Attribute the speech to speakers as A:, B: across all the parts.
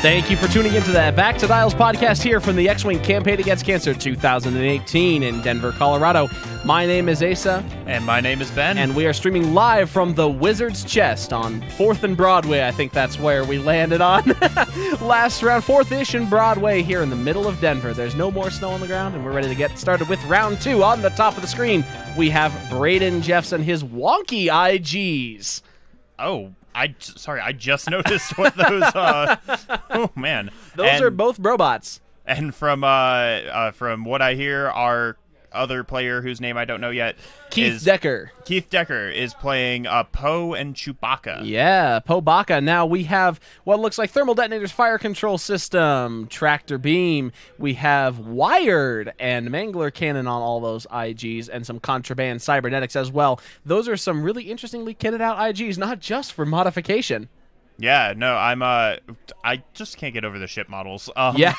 A: Thank you for tuning into the Back to Dials podcast here from the X-Wing Campaign Against Cancer 2018 in Denver, Colorado. My name is Asa.
B: And my name is Ben.
A: And we are streaming live from the Wizard's Chest on 4th and Broadway. I think that's where we landed on. Last round, 4th-ish and Broadway here in the middle of Denver. There's no more snow on the ground, and we're ready to get started with round 2. On the top of the screen, we have Braiden Jeffs and his wonky IGs.
B: Oh, sorry, I just noticed what those, oh man.
A: Those are both Brobots.
B: And from what I hear, our other player whose name I don't know yet,
A: Keith Decker
B: is playing Poe and Chewbacca.
A: Yeah, Poe Dameron. Now we have what looks like thermal detonators, fire control system, tractor beam. We have wired and mangler cannon on all those IGs, and some contraband cybernetics as well. Those are some really interestingly kitted out IGs, not just for modification.
B: Yeah, no, I just can't get over the ship models.
A: Yeah.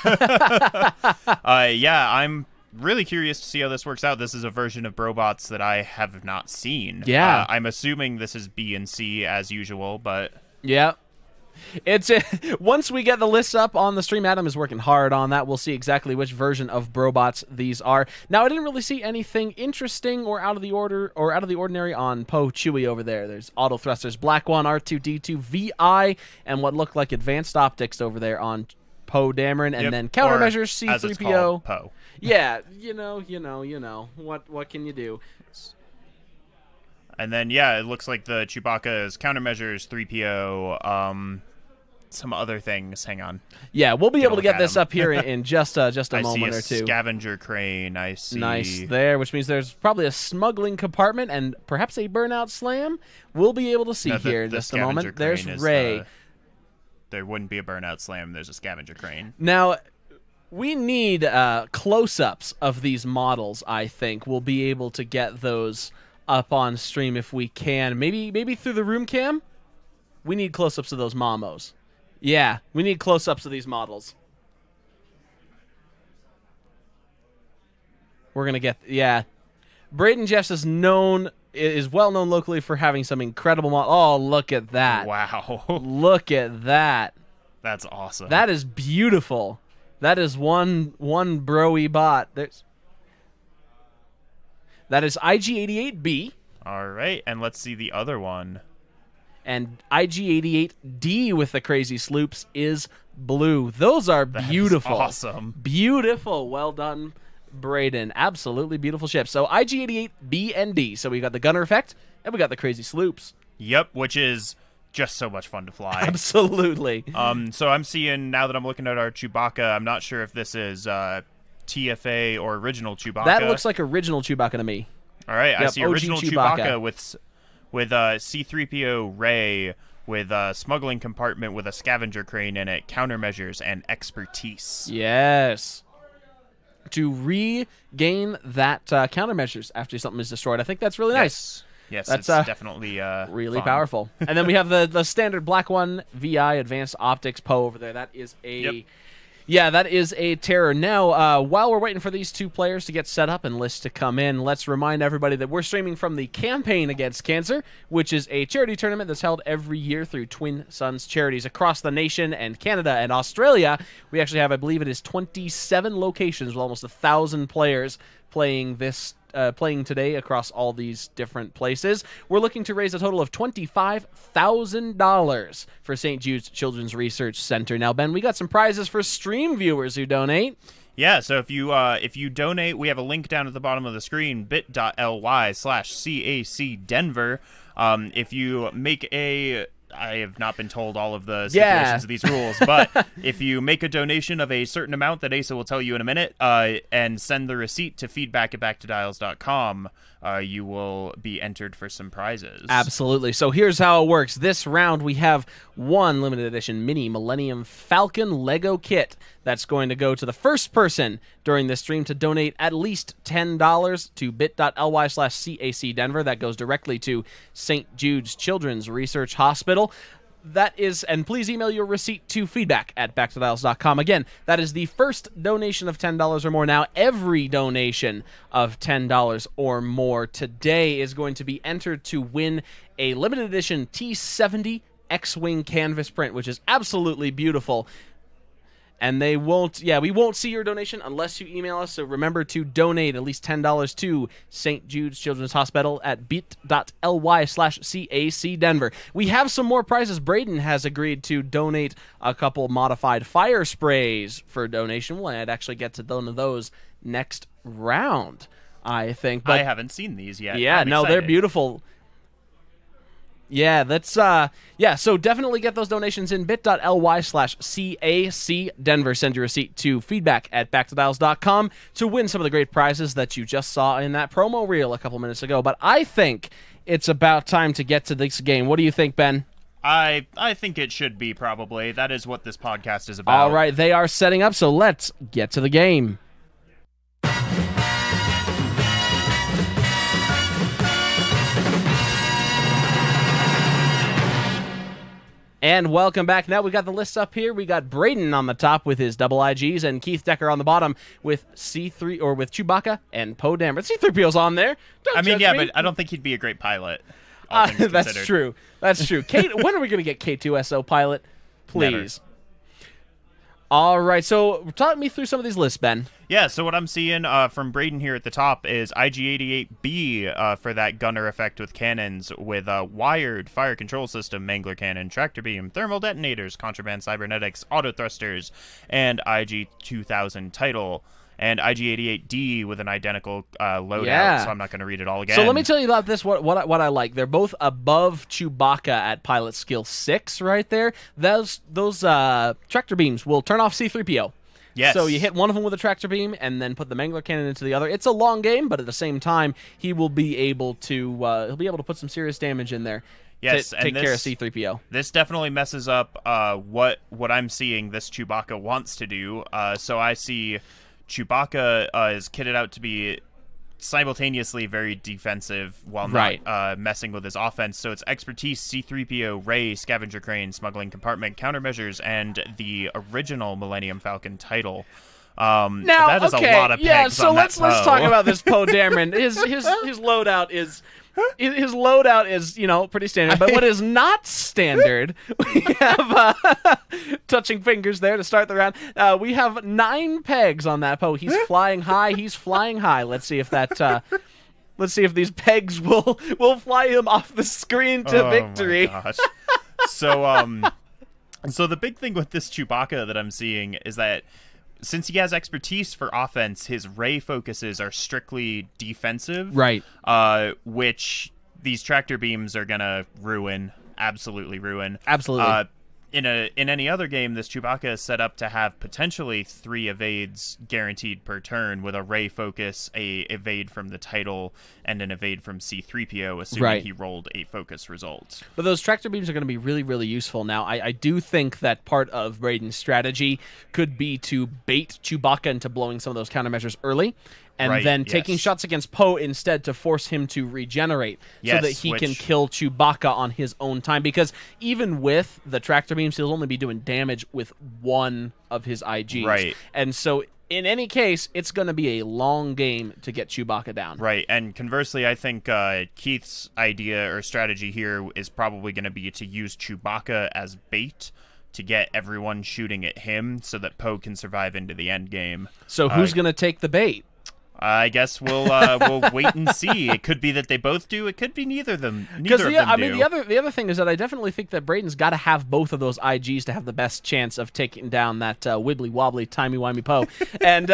B: I'm really curious to see how this works out. This is a version of Brobots that I have not seen.
A: Yeah.
B: I'm assuming this is B and C as usual, but...
A: Yeah. It's once we get the lists up on the stream, Adam is working hard on that. We'll see exactly which version of Brobots these are. Now, I didn't really see anything interesting or out of the ordinary on Poe Chewie over there. There's auto thrusters, Black One, R2D2, VI, and what looked like advanced optics over there on Poe Dameron, and then countermeasures, C3PO.
B: As it's called, Poe.
A: Yeah, you know. What can you do?
B: And then, yeah, it looks like the Chewbacca's countermeasures, 3PO, some other things. Hang on.
A: Yeah, we'll be able to get this up here in just a moment or two.
B: I see a scavenger crane. I see.
A: Nice there, which means there's probably a smuggling compartment and perhaps a burnout slam. We'll be able to see here in just a moment. There's Rey.
B: There wouldn't be a burnout slam. There's a scavenger crane.
A: Now, we need close-ups of these models, I think. We'll be able to get those up on stream if we can. Maybe through the room cam? We need close-ups of those mamos. Yeah, we need close-ups of these models. We're going to get... Yeah. Braiden Jeffs is well known locally for having some incredible models. Oh, look at that.
B: Wow.
A: Look at that.
B: That's awesome.
A: That is beautiful. That is one bro-y bot. That is IG-88B.
B: All right, and let's see the other one.
A: And IG-88D with the crazy sloops is blue. Those are beautiful.
B: That is awesome.
A: Beautiful. Well done, Braiden. Absolutely beautiful ship. So IG-88B and D. So we got the gunner effect, and we got the crazy sloops.
B: Yep, which is just so much fun to fly.
A: Absolutely.
B: So I'm seeing, now that I'm looking at our Chewbacca, I'm not sure if this is TFA or original Chewbacca.
A: That looks like original Chewbacca to me.
B: All right,
A: yep,
B: I see
A: OG
B: original Chewbacca with C-3PO Rey, with a smuggling compartment with a scavenger crane in it, countermeasures, and expertise.
A: Yes. To regain that countermeasures after something is destroyed. I think that's really nice.
B: Yes,
A: that's
B: it's definitely
A: really
B: fun.
A: Powerful. And then we have the standard Black One VI Advanced Optics Poe over there. That is a...
B: Yep.
A: Yeah, that is a terror. Now, while we're waiting for these two players to get set up and lists to come in, let's remind everybody that we're streaming from the Campaign Against Cancer, which is a charity tournament that's held every year through Twin Sons Charities across the nation and Canada and Australia. We actually have, I believe it is 27 locations with almost 1,000 players playing today across all these different places. We're looking to raise a total of $25,000 for St. Jude's Children's Research Center. Now, Ben, we got some prizes for stream viewers who donate.
B: Yeah, so if you donate, we have a link down at the bottom of the screen, bit.ly/CAC Denver. If you make I have not been told all of the stipulations of these rules, but if you make a donation of a certain amount that Asa will tell you in a minute, and send the receipt to feedback@backtodials.com, you will be entered for some prizes.
A: Absolutely. So here's how it works. This round we have one limited edition mini Millennium Falcon Lego kit that's going to go to the first person during this stream to donate at least $10 to bit.ly/CAC Denver. That goes directly to St. Jude's Children's Research Hospital. That is, and please email your receipt to feedback@backtodials.com. Again, that is the first donation of $10 or more. Now, every donation of $10 or more today is going to be entered to win a limited edition T70 X-Wing canvas print, which is absolutely beautiful. And they won't, we won't see your donation unless you email us. So remember to donate at least $10 to St. Jude's Children's Hospital at bit.ly/CAC Denver. We have some more prizes. Braiden has agreed to donate a couple modified fire sprays for donation. We'll actually get to one of those next round, I think. But
B: I haven't seen these yet.
A: Yeah, no, they're beautiful. Yeah, that's so definitely get those donations in bit.ly/CAC Denver. Send your receipt to feedback@backtodials.com to win some of the great prizes that you just saw in that promo reel a couple minutes ago. But I think it's about time to get to this game. What do you think, Ben?
B: I think it should be, probably. That is what this podcast is about.
A: All right, they are setting up, so let's get to the game. And welcome back. Now we got the list up here. We got Braiden on the top with his double IGs, and Keith Decker on the bottom with C3 or with Chewbacca and Poe Dameron. C3PO's on there.
B: But I don't think he'd be a great pilot.
A: That's true. That's true. When are we going to get K2SO pilot? Please.
B: Never.
A: All right, so talk me through some of these lists, Ben.
B: Yeah, so what I'm seeing from Braiden here at the top is IG-88B for that gunner effect with cannons with a wired fire control system, mangler cannon, tractor beam, thermal detonators, contraband cybernetics, auto thrusters, and IG-2000 title. And IG-88D with an identical loadout, so I'm not going to read it all again.
A: So let me tell you about this, what I like. They're both above Chewbacca at pilot skill 6 right there. Those tractor beams will turn off C-3PO.
B: Yes.
A: So you hit one of them with a tractor beam and then put the mangler cannon into the other. It's a long game, but at the same time, he will be able to put some serious damage in there.
B: Yes,
A: take care of C-3PO.
B: This definitely messes up what I'm seeing this Chewbacca wants to do. So I see Chewbacca is kitted out to be simultaneously very defensive while not messing with his offense. So it's expertise, C-3PO, Rey, scavenger crane, smuggling compartment, countermeasures, and the original Millennium Falcon title. Now, that is a lot of pegs
A: so
B: on
A: let's talk about this Poe Dameron. His loadout is pretty standard, but what is not standard, we have touching fingers there to start the round. We have 9 pegs on that Poe. He's flying high. Let's see if these pegs will fly him off the screen to victory.
B: My gosh. So the big thing with this Chewbacca that I'm seeing is that since he has expertise for offense, his Rey focuses are strictly defensive.
A: Right.
B: Which these tractor beams are going to ruin. Absolutely ruin.
A: Absolutely.
B: In any other game, this Chewbacca is set up to have potentially 3 evades guaranteed per turn with a Rey focus, a evade from the title, and an evade from C-3PO, assuming he rolled a focus result. But
A: those tractor beams are going to be really, really useful. Now, I do think that part of Braiden's strategy could be to bait Chewbacca into blowing some of those countermeasures early, and then taking shots against Poe instead to force him to regenerate so that he can kill Chewbacca on his own time. Because even with the tractor beams, he'll only be doing damage with one of his IGs.
B: Right.
A: And so in any case, it's going to be a long game to get Chewbacca down.
B: Right, and conversely, I think Keith's idea or strategy here is probably going to be to use Chewbacca as bait to get everyone shooting at him so that Poe can survive into the end game.
A: So who's going to take the bait?
B: I guess we'll wait and see. It could be that they both do. It could be neither of them.
A: The other thing is that I definitely think that Braiden's got to have both of those IGs to have the best chance of taking down that wibbly wobbly timey wimey Poe. And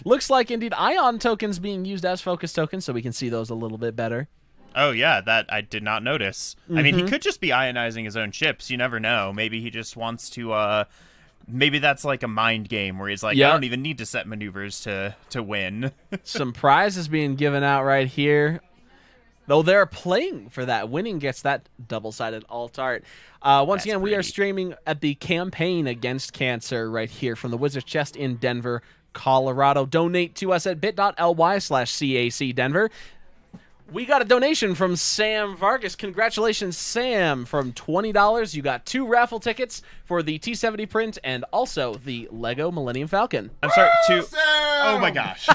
A: looks like indeed ion tokens being used as focus tokens, so we can see those a little bit better.
B: Oh yeah, that I did not notice. I mean, he could just be ionizing his own ships. You never know. Maybe he just wants to. Maybe that's like a mind game where he's like, I don't even need to set maneuvers to win.
A: Some prizes being given out right here. Though they're playing for that. Winning gets that double-sided alt art. Once again, we are streaming at the Campaign Against Cancer right here from the Wizard's Chest in Denver, Colorado. Donate to us at bit.ly/CAC Denver. We got a donation from Sam Vargas. Congratulations, Sam. From $20, you got 2 raffle tickets for the T-70 print and also the Lego Millennium Falcon.
B: I'm sorry, oh my gosh.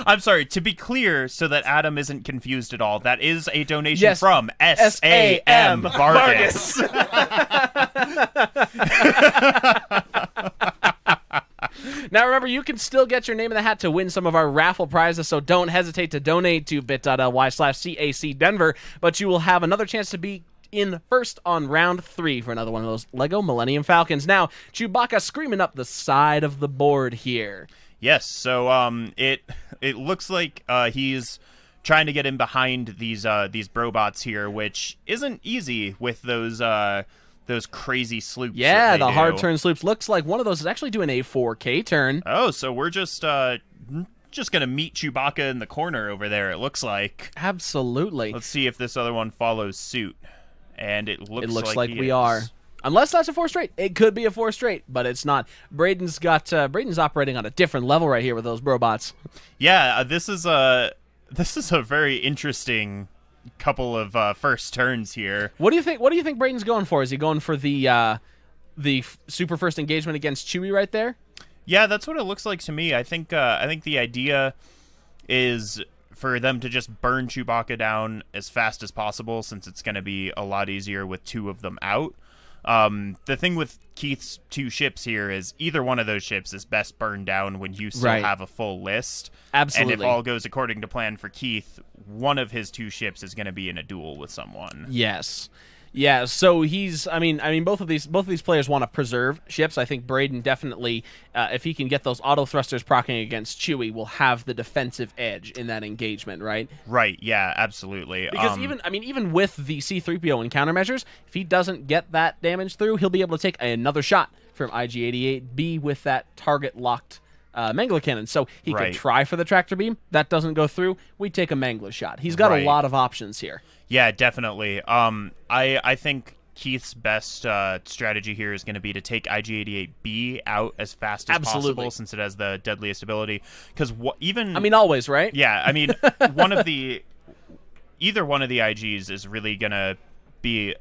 B: I'm sorry, to be clear so that Adam isn't confused at all, that is a donation from S.A.M. Vargas.
A: Now, remember, you can still get your name in the hat to win some of our raffle prizes, so don't hesitate to donate to bit.ly/CAC Denver, but you will have another chance to be in first on round 3 for another one of those Lego Millennium Falcons. Now, Chewbacca screaming up the side of the board here.
B: Yes, so it looks like he's trying to get in behind these Brobots here, which isn't easy with those crazy sloops.
A: Yeah, the hard turn sloops. Looks like one of those is actually doing a 4K turn.
B: Oh, so we're just gonna meet Chewbacca in the corner over there, it looks like.
A: Absolutely.
B: Let's see if this other one follows suit. And it looks
A: like we are. Unless that's a 4 straight. It could be a 4 straight, but it's not. Braiden's operating on a different level right here with those Brobots.
B: Yeah, this is a very interesting couple of first turns here.
A: What do you think Braiden's going for? Is he going for the super first engagement against Chewie right there?
B: Yeah, that's what it looks like to me. I think the idea is for them to just burn Chewbacca down as fast as possible, since it's going to be a lot easier with 2 of them out. The thing with Keith's 2 ships here is either one of those ships is best burned down when you still have a full list.
A: Absolutely.
B: And if all goes according to plan for Keith, one of his 2 ships is going to be in a duel with someone.
A: Yes. Yeah, so he's. I mean, both of these players want to preserve ships. I think Braiden definitely, if he can get those auto thrusters proccing against Chewie, will have the defensive edge in that engagement, right?
B: Right. Yeah. Absolutely.
A: Because even with the C-3PO and countermeasures, if he doesn't get that damage through, he'll be able to take another shot from IG-88B with that target locked Mangler cannon. So he could try for the tractor beam. That doesn't go through. We take a Mangler shot. He's got a lot of options here.
B: Yeah, definitely. I think Keith's best strategy here is going to be to take IG-88B out as fast as possible, since it has the deadliest ability. Because
A: always, right?
B: Yeah, I mean, either one of the IGs is really going to be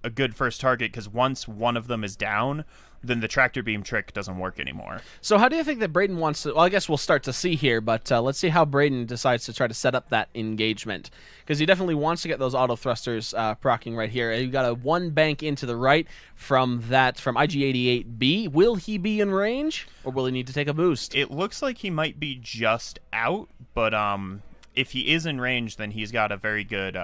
B: a good first target, because once one of them is down, then the tractor beam trick doesn't work anymore. So
A: how do you think that Braiden wants to... Well, I guess we'll start to see here, but let's see how Braiden decides to try to set up that engagement. Because he definitely wants to get those auto thrusters proccing right here. You've got a 1 bank into the right from IG-88B. Will he be in range, or will he need to take a boost?
B: It looks like he might be just out, but if he is in range, then he's got a very good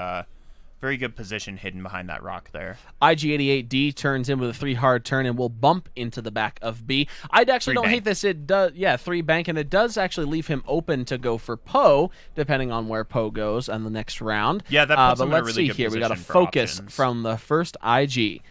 B: position hidden behind that rock there.
A: IG-88D turns in with a 3 hard turn and will bump into the back of B. I actually don't hate this. It does, 3 bank, and it does actually leave him open to go for Poe, depending on where Poe goes on the next round.
B: Yeah, that puts him in a really good position.
A: We got a focus from the first IG.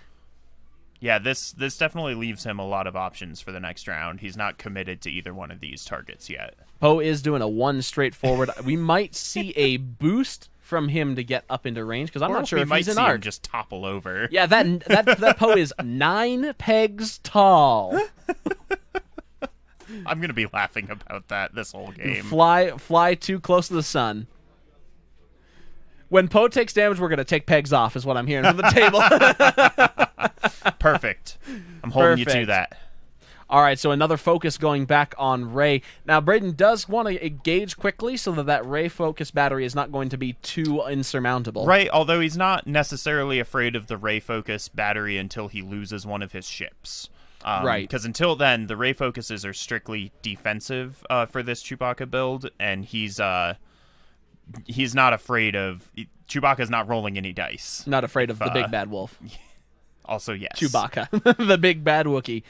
B: Yeah, this definitely leaves him a lot of options for the next round. He's not committed to either one of these targets yet.
A: Poe is doing a 1 straightforward. We might see a boost from him to get up into range, because I'm not sure if he's in arc.
B: Him just topple over.
A: Yeah, that Poe is 9 pegs tall.
B: I'm gonna be laughing about that this whole game.
A: Fly too close to the sun. When Poe takes damage, we're gonna take pegs off, is what I'm hearing from the table.
B: Perfect. I'm holding you to that.
A: All right, so another focus going back on Rey. Now, Braiden does want to engage quickly so that Rey focus battery is not going to be too insurmountable.
B: Right, although he's not necessarily afraid of the Rey focus battery until he loses one of his ships.
A: Right.
B: Because until then, the Rey focuses are strictly defensive for this Chewbacca build, and he's not afraid of... Chewbacca's not rolling any dice.
A: Not afraid of the big bad wolf.
B: Also, yes.
A: Chewbacca, the big bad Wookiee.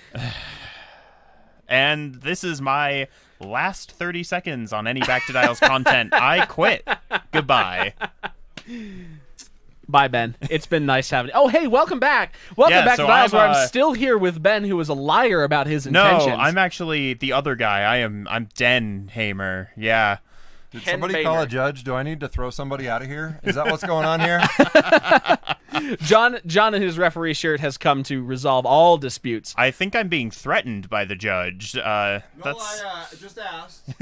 B: And this is my last 30 seconds on any Back to Dials content. I quit. Goodbye.
A: Bye, Ben. It's been nice having you. Oh, hey, welcome back. Welcome back to Dials, where I'm still here with Ben, who is a liar about his intentions.
B: No, I'm actually the other guy. I'm Den Hamer. Yeah.
C: Did somebody call a judge? Do I need to throw somebody out of here? Is that what's going on here?
A: John in his referee shirt has come to resolve all disputes.
B: I think I'm being threatened by the judge.
C: I just asked.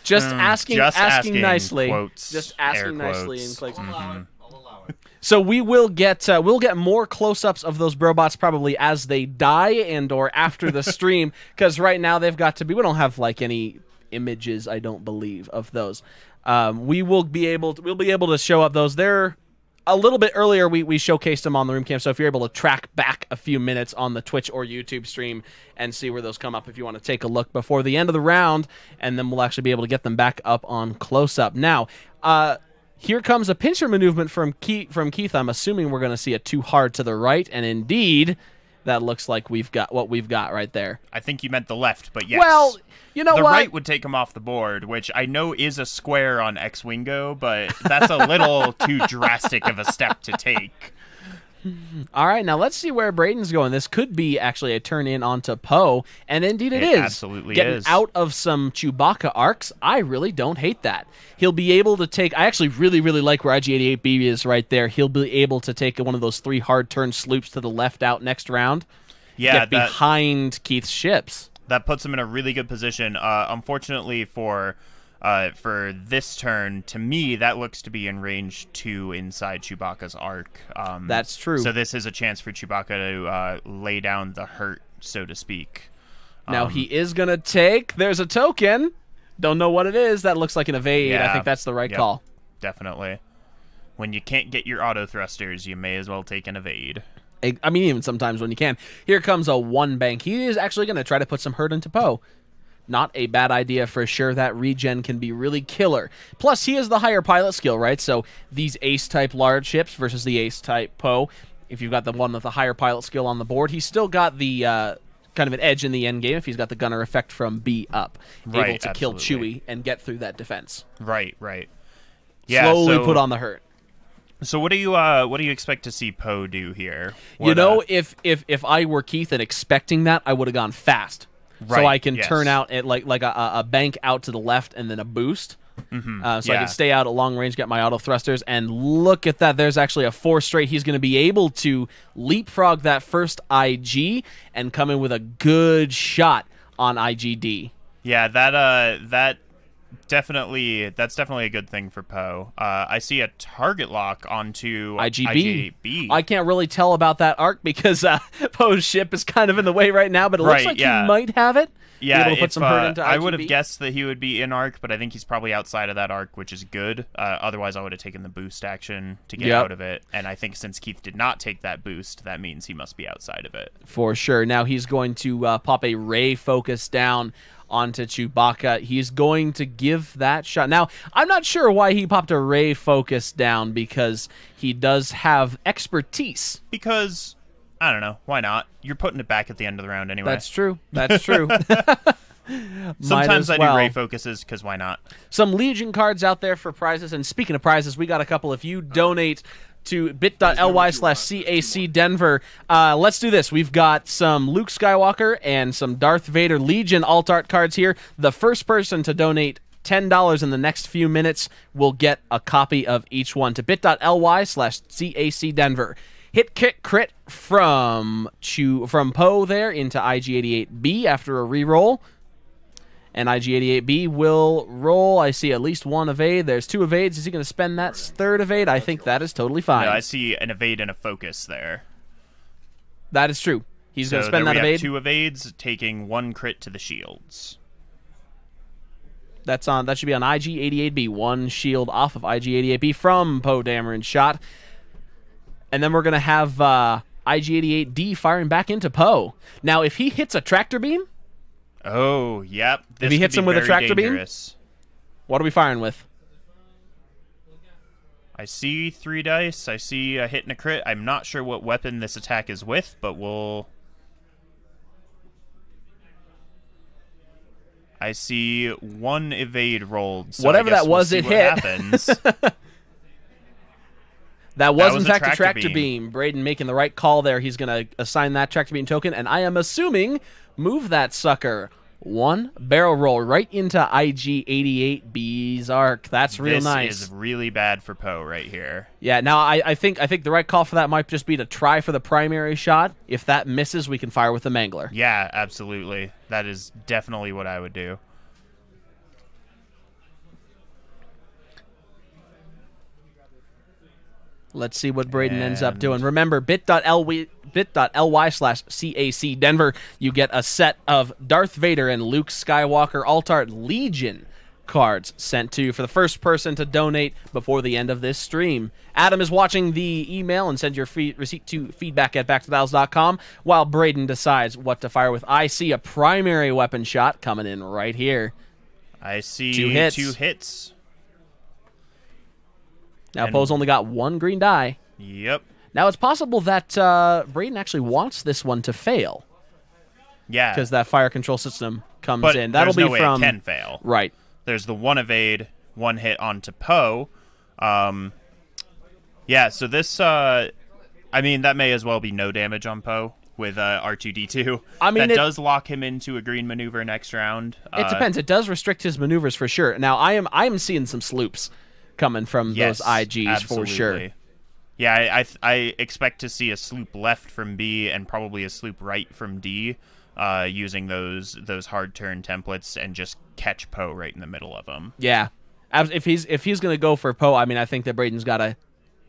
A: Just asking nicely.
B: Quotes,
A: just asking nicely in clicks.
C: I'll allow it.
A: So we'll get more close-ups of those Brobots probably as they die and or after the stream, because right now they've got to be. We don't have like any images, I don't believe, of those. We'll be able to show up those. They're a little bit earlier, we showcased him on the room cam, so if you're able to track back a few minutes on the Twitch or YouTube stream and see where those come up if you want to take a look before the end of the round, and then we'll actually be able to get them back up on close-up. Now, here comes a pincher maneuver from Keith. I'm assuming we're going to see a too hard to the right, and indeed, that looks like we've got what we've got right there.
B: I think you meant the left, but yes.
A: Well, you know
B: the
A: what?
B: right would take him off the board, which I know is a square on X-Wingo, but that's a little too drastic of a step to take.
A: All right, now let's see where Braiden's going. This could be actually a turn in onto Poe, and indeed it is.
B: Absolutely
A: Getting
B: is.
A: out of some Chewbacca arcs, I really don't hate that. He'll be able to take... I actually really, really like where IG-88B is right there. He'll be able to take one of those 3 hard turn sloops to the left out next round.
B: Yeah,
A: get behind Keith's ships.
B: That puts him in a really good position. Unfortunately for this turn, to me, that looks to be in range 2 inside Chewbacca's arc.
A: That's true.
B: So this is a chance for Chewbacca to lay down the hurt, so to speak.
A: Now he is going to take... There's a token. Don't know what it is. That looks like an evade.
B: Yeah,
A: I think that's the right call.
B: Definitely. When you can't get your auto thrusters, you may as well take an evade.
A: I mean, even sometimes when you can. Here comes a 1 bank. He is actually going to try to put some hurt into Poe. Not a bad idea for sure. That regen can be really killer. Plus, he has the higher pilot skill, right? So these ace-type large ships versus the ace-type Poe, if you've got the one with the higher pilot skill on the board, he's still got the kind of an edge in the end game if he's got the gunner effect from B up.
B: Right,
A: able to kill Chewie and get through that defense.
B: Right. Yeah,
A: slowly put on the hurt.
B: So what do you expect to see Poe do here?
A: If I were Keith and expecting that, I would have gone fast.
B: Right,
A: so I can turn out at like a bank out to the left and then a boost. I can stay out at long range, get my auto thrusters, and look at that. There's actually a 4 straight. He's going to be able to leapfrog that first IG and come in with a good shot on IGD.
B: Yeah, that's definitely a good thing for Poe. I see a target lock onto IG-88B.
A: I can't really tell about that arc because Poe's ship is kind of in the way right now, but it looks like he might have it.
B: Yeah,
A: able to put some hurt into
B: I would have guessed that he would be in arc, but I think he's probably outside of that arc, which is good. Otherwise, I would have taken the boost action to get out of it. And I think since Keith did not take that boost, that means he must be outside of it.
A: For sure. Now he's going to pop a ray focus down onto Chewbacca. He's going to give that shot. Now, I'm not sure why he popped a ray focus down because he does have expertise.
B: Because, I don't know, why not? You're putting it back at the end of the round anyway.
A: That's true. That's true.
B: Sometimes I do ray focuses because why not?
A: Some Legion cards out there for prizes. And speaking of prizes, we got a couple. If you donate to bit.ly/CAC Denver. Let's do this. We've got some Luke Skywalker and some Darth Vader Legion alt art cards here. The first person to donate $10 in the next few minutes will get a copy of each one to bit.ly/CAC Denver. Hit kick crit from Poe there into IG-88B after a reroll. And IG-88B will roll. I see at least 1 evade. There's 2 evades. Is he going to spend that 3rd evade? I think that is totally fine.
B: No, I see an evade and a focus there.
A: That is true. He's going to spend that
B: evade.
A: evade.
B: 2 evades, taking 1 crit to the shields.
A: That should be on IG-88B. 1 shield off of IG-88B from Poe Dameron shot. And then we're going to have IG-88D firing back into Poe. Now, if he hits a tractor beam...
B: Oh, yep.
A: If he hits him with a tractor
B: dangerous.
A: Beam, what are we firing with?
B: I see 3 dice. I see a hit and a crit. I'm not sure what weapon this attack is with, but we'll... I see 1 evade rolled. So
A: whatever that was,
B: we'll
A: it hit.
B: Happens.
A: That was in fact a tractor beam. Braiden making the right call there. He's going to assign that tractor beam token, and I am assuming move that sucker. 1 barrel roll right into IG-88B's arc. That's real nice.
B: This is really bad for Poe right here.
A: Yeah, now I think the right call for that might just be to try for the primary shot. If that misses, we can fire with the Mangler.
B: Yeah, absolutely. That is definitely what I would do.
A: Let's see what Braiden ends up doing. Remember, bit.ly/CAC Denver. You get a set of Darth Vader and Luke Skywalker alt art Legion cards sent to you for the first person to donate before the end of this stream. Adam is watching the email and send your receipt to feedback@backtothedials.com while Braiden decides what to fire with. I see a primary weapon shot coming in right here.
B: I see
A: 2 hits.
B: 2 hits.
A: Now, Poe's only got 1 green die.
B: Yep.
A: Now, it's possible that Braiden actually wants this one to fail.
B: Yeah.
A: Because that fire control system comes
B: but
A: in. That'll
B: there's no
A: be
B: way
A: from
B: it can fail.
A: Right.
B: There's the 1 evade, 1 hit onto Poe. Yeah, so this, I mean, that may as well be no damage on Poe with R2-D2.
A: I mean,
B: that does lock him into a green maneuver next round.
A: It depends. It does restrict his maneuvers for sure. Now, I am seeing some sloops coming from those IGs
B: absolutely.
A: for sure.
B: Yeah, I expect to see a sloop left from B and probably a sloop right from D, using those hard turn templates and just catch Poe right in the middle of them.
A: Yeah, if he's gonna go for Poe, I mean, I think that Braiden's got to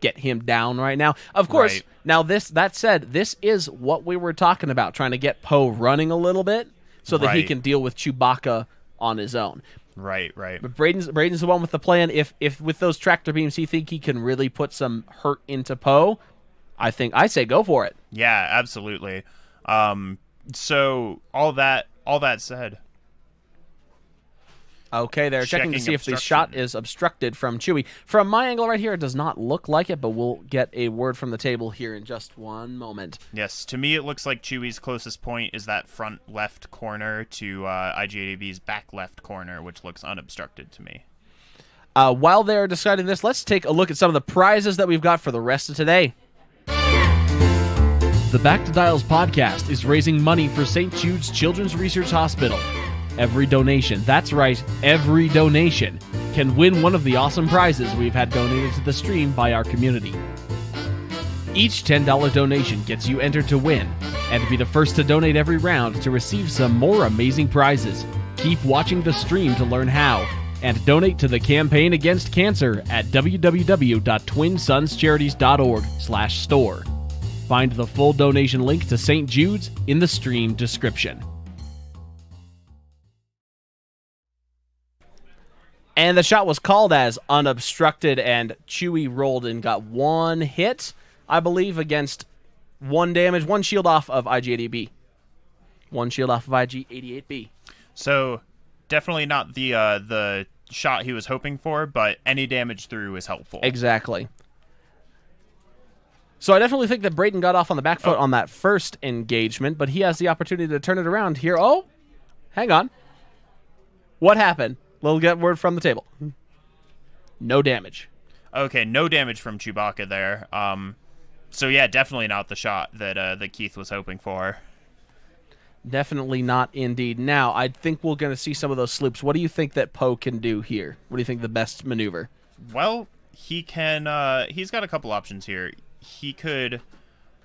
A: get him down right now. Of course.
B: Right.
A: Now that said, this is what we were talking about, trying to get Poe running a little bit so that he can deal with Chewbacca on his own.
B: Right.
A: But Braiden's the one with the plan. If with those tractor beams he think he can really put some hurt into Poe, I say go for it.
B: Yeah, absolutely. So all that said,
A: okay, they're checking to see if the shot is obstructed from Chewie. From my angle right here, it does not look like it, but we'll get a word from the table here in just one moment.
B: Yes, to me it looks like Chewie's closest point is that front left corner to IGAB's back left corner, which looks unobstructed to me.
A: While they're deciding this, let's take a look at some of the prizes that we've got for the rest of today. The Back to Dials podcast is raising money for St. Jude's Children's Research Hospital. Every donation, that's right, every donation, can win one of the awesome prizes we've had donated to the stream by our community. Each $10 donation gets you entered to win, and be the first to donate every round to receive some more amazing prizes. Keep watching the stream to learn how, and donate to the campaign against cancer at www.twinsonscharities.org/store. Find the full donation link to St. Jude's in the stream description. And the shot was called as unobstructed, and Chewie rolled and got 1 hit, I believe, against 1 damage, 1 shield off of IG-88B. 1 shield off of IG-88B.
B: So definitely not the shot he was hoping for, but any damage through is helpful.
A: Exactly. So I definitely think that Braiden got off on the back foot on that first engagement, but he has the opportunity to turn it around here. Oh, hang on. What happened? We'll get word from the table. No damage.
B: Okay, no damage from Chewbacca there. So yeah, definitely not the shot that Keith was hoping for.
A: Definitely not indeed. Now, I think we're going to see some of those sloops. What do you think that Poe can do here? What do you think the best maneuver?
B: Well, he can. He's got a couple options here. He could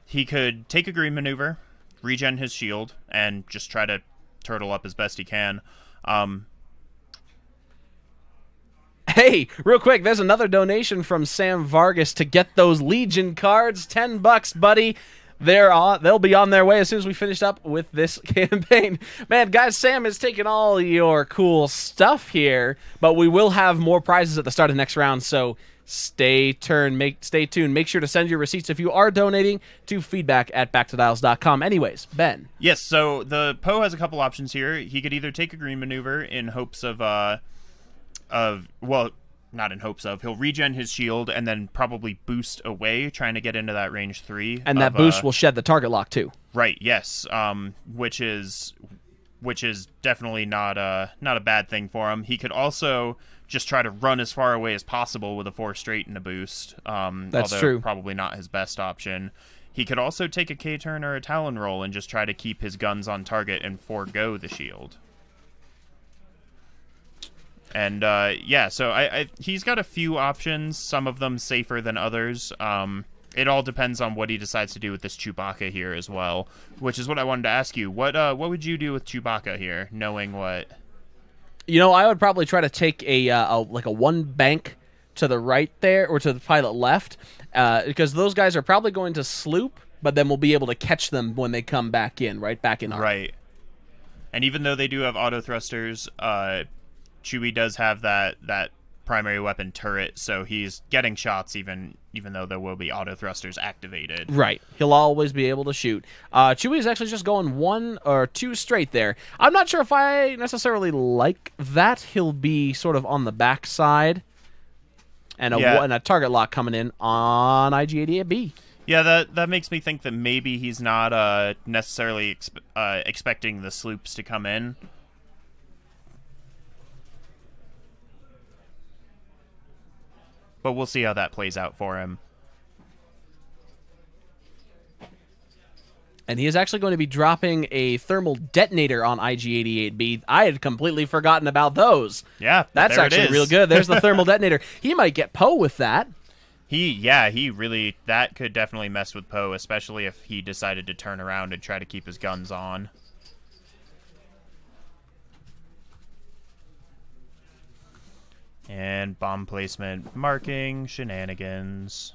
B: take a green maneuver, regen his shield, and just try to turtle up as best he can.
A: Hey, real quick, there's another donation from Sam Vargas to get those Legion cards. $10, buddy. They'll be on their way as soon as we finish up with this campaign. Man, guys, Sam is taking all your cool stuff here, but we will have more prizes at the start of the next round, so stay tuned. Make sure to send your receipts if you are donating to feedback@backtothedials.com. Anyways, Ben.
B: Yes, so the Poe has a couple options here. He could either take a green maneuver in hopes of well, not in hopes of. He'll regen his shield and then probably boost away, trying to get into that range 3.
A: And that boost will shed the target lock too.
B: Right. Yes. Which is definitely not a bad thing for him. He could also just try to run as far away as possible with a 4 straight and a boost.
A: That's
B: although
A: true.
B: Probably not his best option. He could also take a K-turn or a Talon roll and just try to keep his guns on target and forego the shield. And yeah, so he's got a few options, some of them safer than others. It all depends on what he decides to do with this Chewbacca here as well, which is what I wanted to ask you. What would you do with Chewbacca here, knowing what?
A: You know, I would probably try to take like a 1 bank to the right there, or to the pilot left, because those guys are probably going to sloop, but then we'll be able to catch them when they come back in, right back in arm.
B: Right. And even though they do have auto thrusters, Chewie does have that primary weapon turret, so he's getting shots even though there will be auto thrusters activated.
A: Right. He'll always be able to shoot. Chewie is actually just going 1 or 2 straight there. I'm not sure if I necessarily like that. He'll be sort of on the back side. And a target lock coming in on IG-88B.
B: Yeah, that makes me think that maybe he's not necessarily expecting the sloops to come in. But we'll see how that plays out for him.
A: And he is actually going to be dropping a thermal detonator on IG-88B. I had completely forgotten about those.
B: Yeah,
A: that's actually real good. There's the thermal detonator. He might get Poe with that.
B: He really, that could definitely mess with Poe, especially if he decided to turn around and try to keep his guns on. And bomb placement, marking, shenanigans.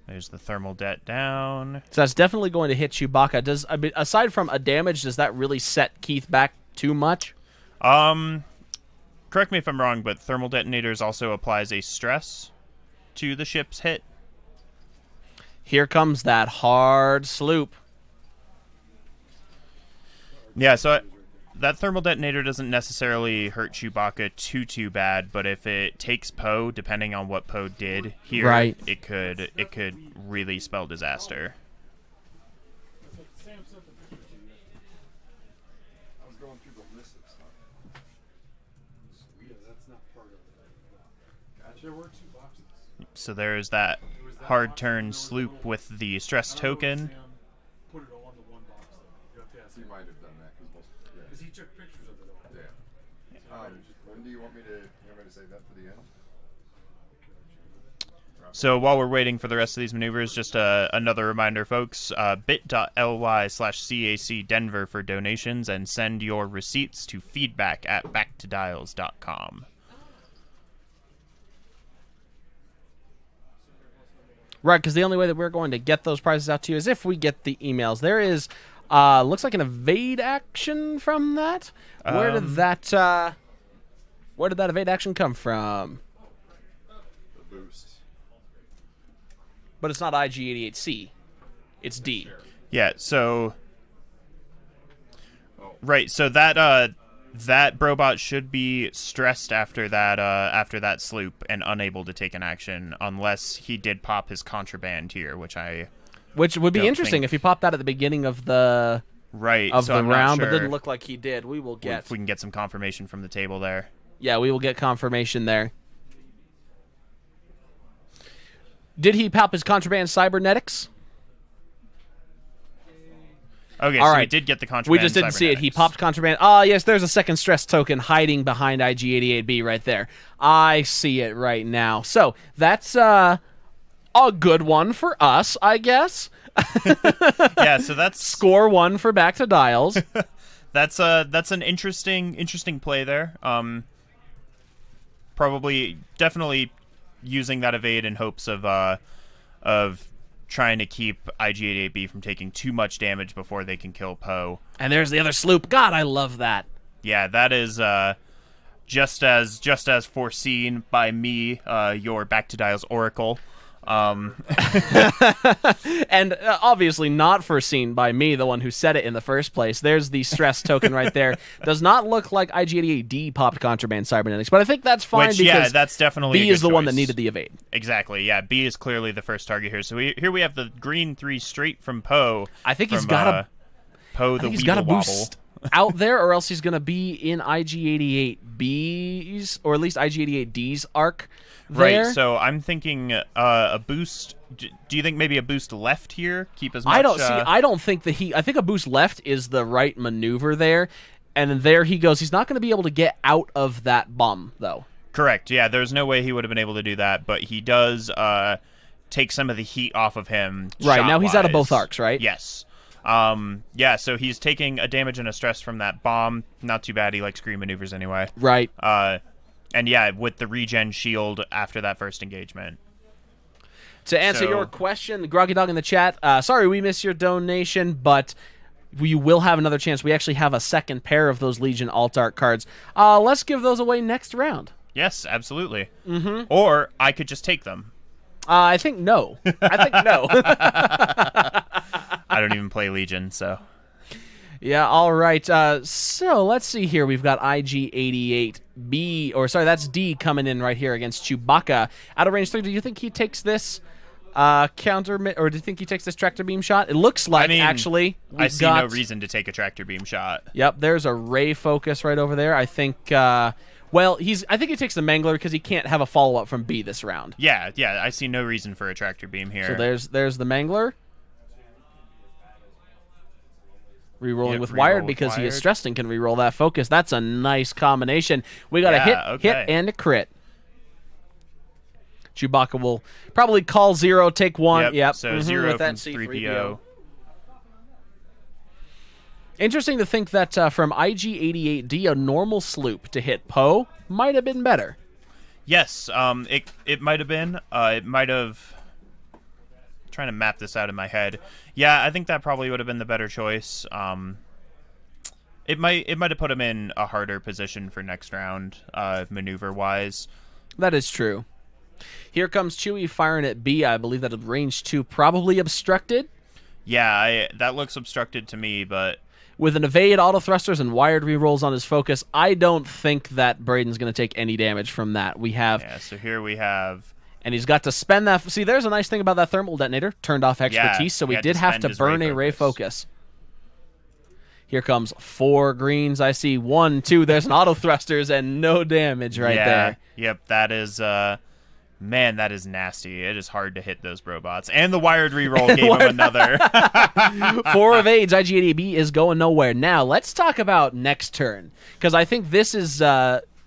B: There's the thermal det down.
A: So that's definitely going to hit Chewbacca. Aside from a damage, does that really set Keith back too much?
B: Correct me if I'm wrong, but thermal detonators also applies a stress to the ship's hit.
A: Here comes that hard sloop.
B: Yeah, so that thermal detonator doesn't necessarily hurt Chewbacca too bad, but if it takes Poe, depending on what Poe did here,
A: right,
B: it could really spell disaster. So there's that hard turn sloop with the stress token.
D: Put it all in the one box. You have to ask. He might have done that because he took pictures of it all. Yeah.
C: When do you want me to save that for the end?
B: So while we're waiting for the rest of these maneuvers, just another reminder, folks, bit.ly/CAC Denver for donations, and send your receipts to feedback@backtodials.com.
A: Right, because the only way that we're going to get those prizes out to you is if we get the emails. There is, looks like an evade action from that. Where did that evade action come from?
C: The boost.
A: But it's not IG-88C. It's D.
B: Yeah, so... Right, so that Brobot should be stressed after that sloop and unable to take an action unless he did pop his contraband here, which
A: would be interesting if he popped that at the beginning of the round, but didn't look like he did. We will get
B: if we can get some confirmation from the table there.
A: Yeah, we will get confirmation there. Did he pop his contraband cybernetics?
B: Okay, so we did get the contraband.
A: We just didn't see it. He popped contraband. Ah, yes, there's a second stress token hiding behind IG-88B right there. I see it right now. So that's a good one for us, I guess.
B: Yeah, so that's
A: score 1 for Back to Dials.
B: That's an interesting play there. Definitely using that evade in hopes of trying to keep IG-88B from taking too much damage before they can kill Poe.
A: And there's the other sloop. God, I love that.
B: Yeah, that is just as foreseen by me, your Back to Dials Oracle.
A: And obviously not foreseen by me, the one who said it in the first place. There's the stress token right there. Does not look like IG-88D popped contraband cybernetics, but I think that's fine because
B: that's definitely
A: B is the one that needed the evade.
B: Exactly, yeah. B is clearly the first target here. So here we have the green 3 straight from Poe.
A: I think he's got a boost out there, or else he's going to be in IG-88B's, or at least IG-88D's arc there.
B: Right, so I'm thinking a boost. Do you think maybe a boost left here? Keep as much...
A: I don't think that I think a boost left is the right maneuver there, and there he goes. He's not going to be able to get out of that bomb, though.
B: Correct, yeah, there's no way he would have been able to do that, but he does take some of the heat off of him.
A: Right, now he's out of both arcs, right?
B: Yes. Yeah, so he's taking a damage and a stress from that bomb. Not too bad. He likes green maneuvers anyway.
A: Right.
B: And yeah, with the regen shield after that first engagement.
A: To answer your question, Groggy Dog in the chat, sorry we missed your donation, but we will have another chance. We actually have a second pair of those Legion Alt-Art cards. Let's give those away next round.
B: Yes, absolutely. Or I could just take them.
A: I think no. I think no.
B: I don't even play Legion, so...
A: Yeah, all right. So let's see here. We've got IG-88B, or sorry, that's D coming in right here against Chewbacca. Out of range 3, do you think he takes this counter, or do you think he takes this tractor beam shot? It looks like, actually.
B: I see no reason to take a tractor beam shot.
A: Yep, there's a ray focus right over there. I think, well, I think he takes the Mangler because he can't have a follow-up from B this round.
B: Yeah, I see no reason for a tractor beam here.
A: So there's the Mangler. Rerolling with Wired because he is stressed and can reroll that focus. That's a nice combination. We got a hit, and a crit. Chewbacca will probably call 0, take 1. Yep.
B: So 0 with that C3PO.
A: Interesting to think that from IG-88D, a normal sloop to hit Poe might have been better.
B: Yes, it might have been. It might have... Trying to map this out in my head. Yeah, I think that probably would have been the better choice. It might have put him in a harder position for next round, maneuver-wise.
A: That is true. Here comes Chewie firing at B. I believe that range 2 probably obstructed.
B: Yeah, that looks obstructed to me, but...
A: With an evade, auto thrusters, and wired rerolls on his focus, I don't think that Braiden's going to take any damage from that. We have...
B: Yeah, so here we have...
A: And he's got to spend that... See, there's a nice thing about that thermal detonator. Turned off expertise, so we did have to burn a ray focus. Here comes 4 greens. I see 1, 2. There's an auto thrusters and no damage right there.
B: Yep, that is... Man, that is nasty. It is hard to hit those Brobots. And the wired reroll gave him another.
A: 4 evades. IG-88B is going nowhere. Now, let's talk about next turn. Because I think this is...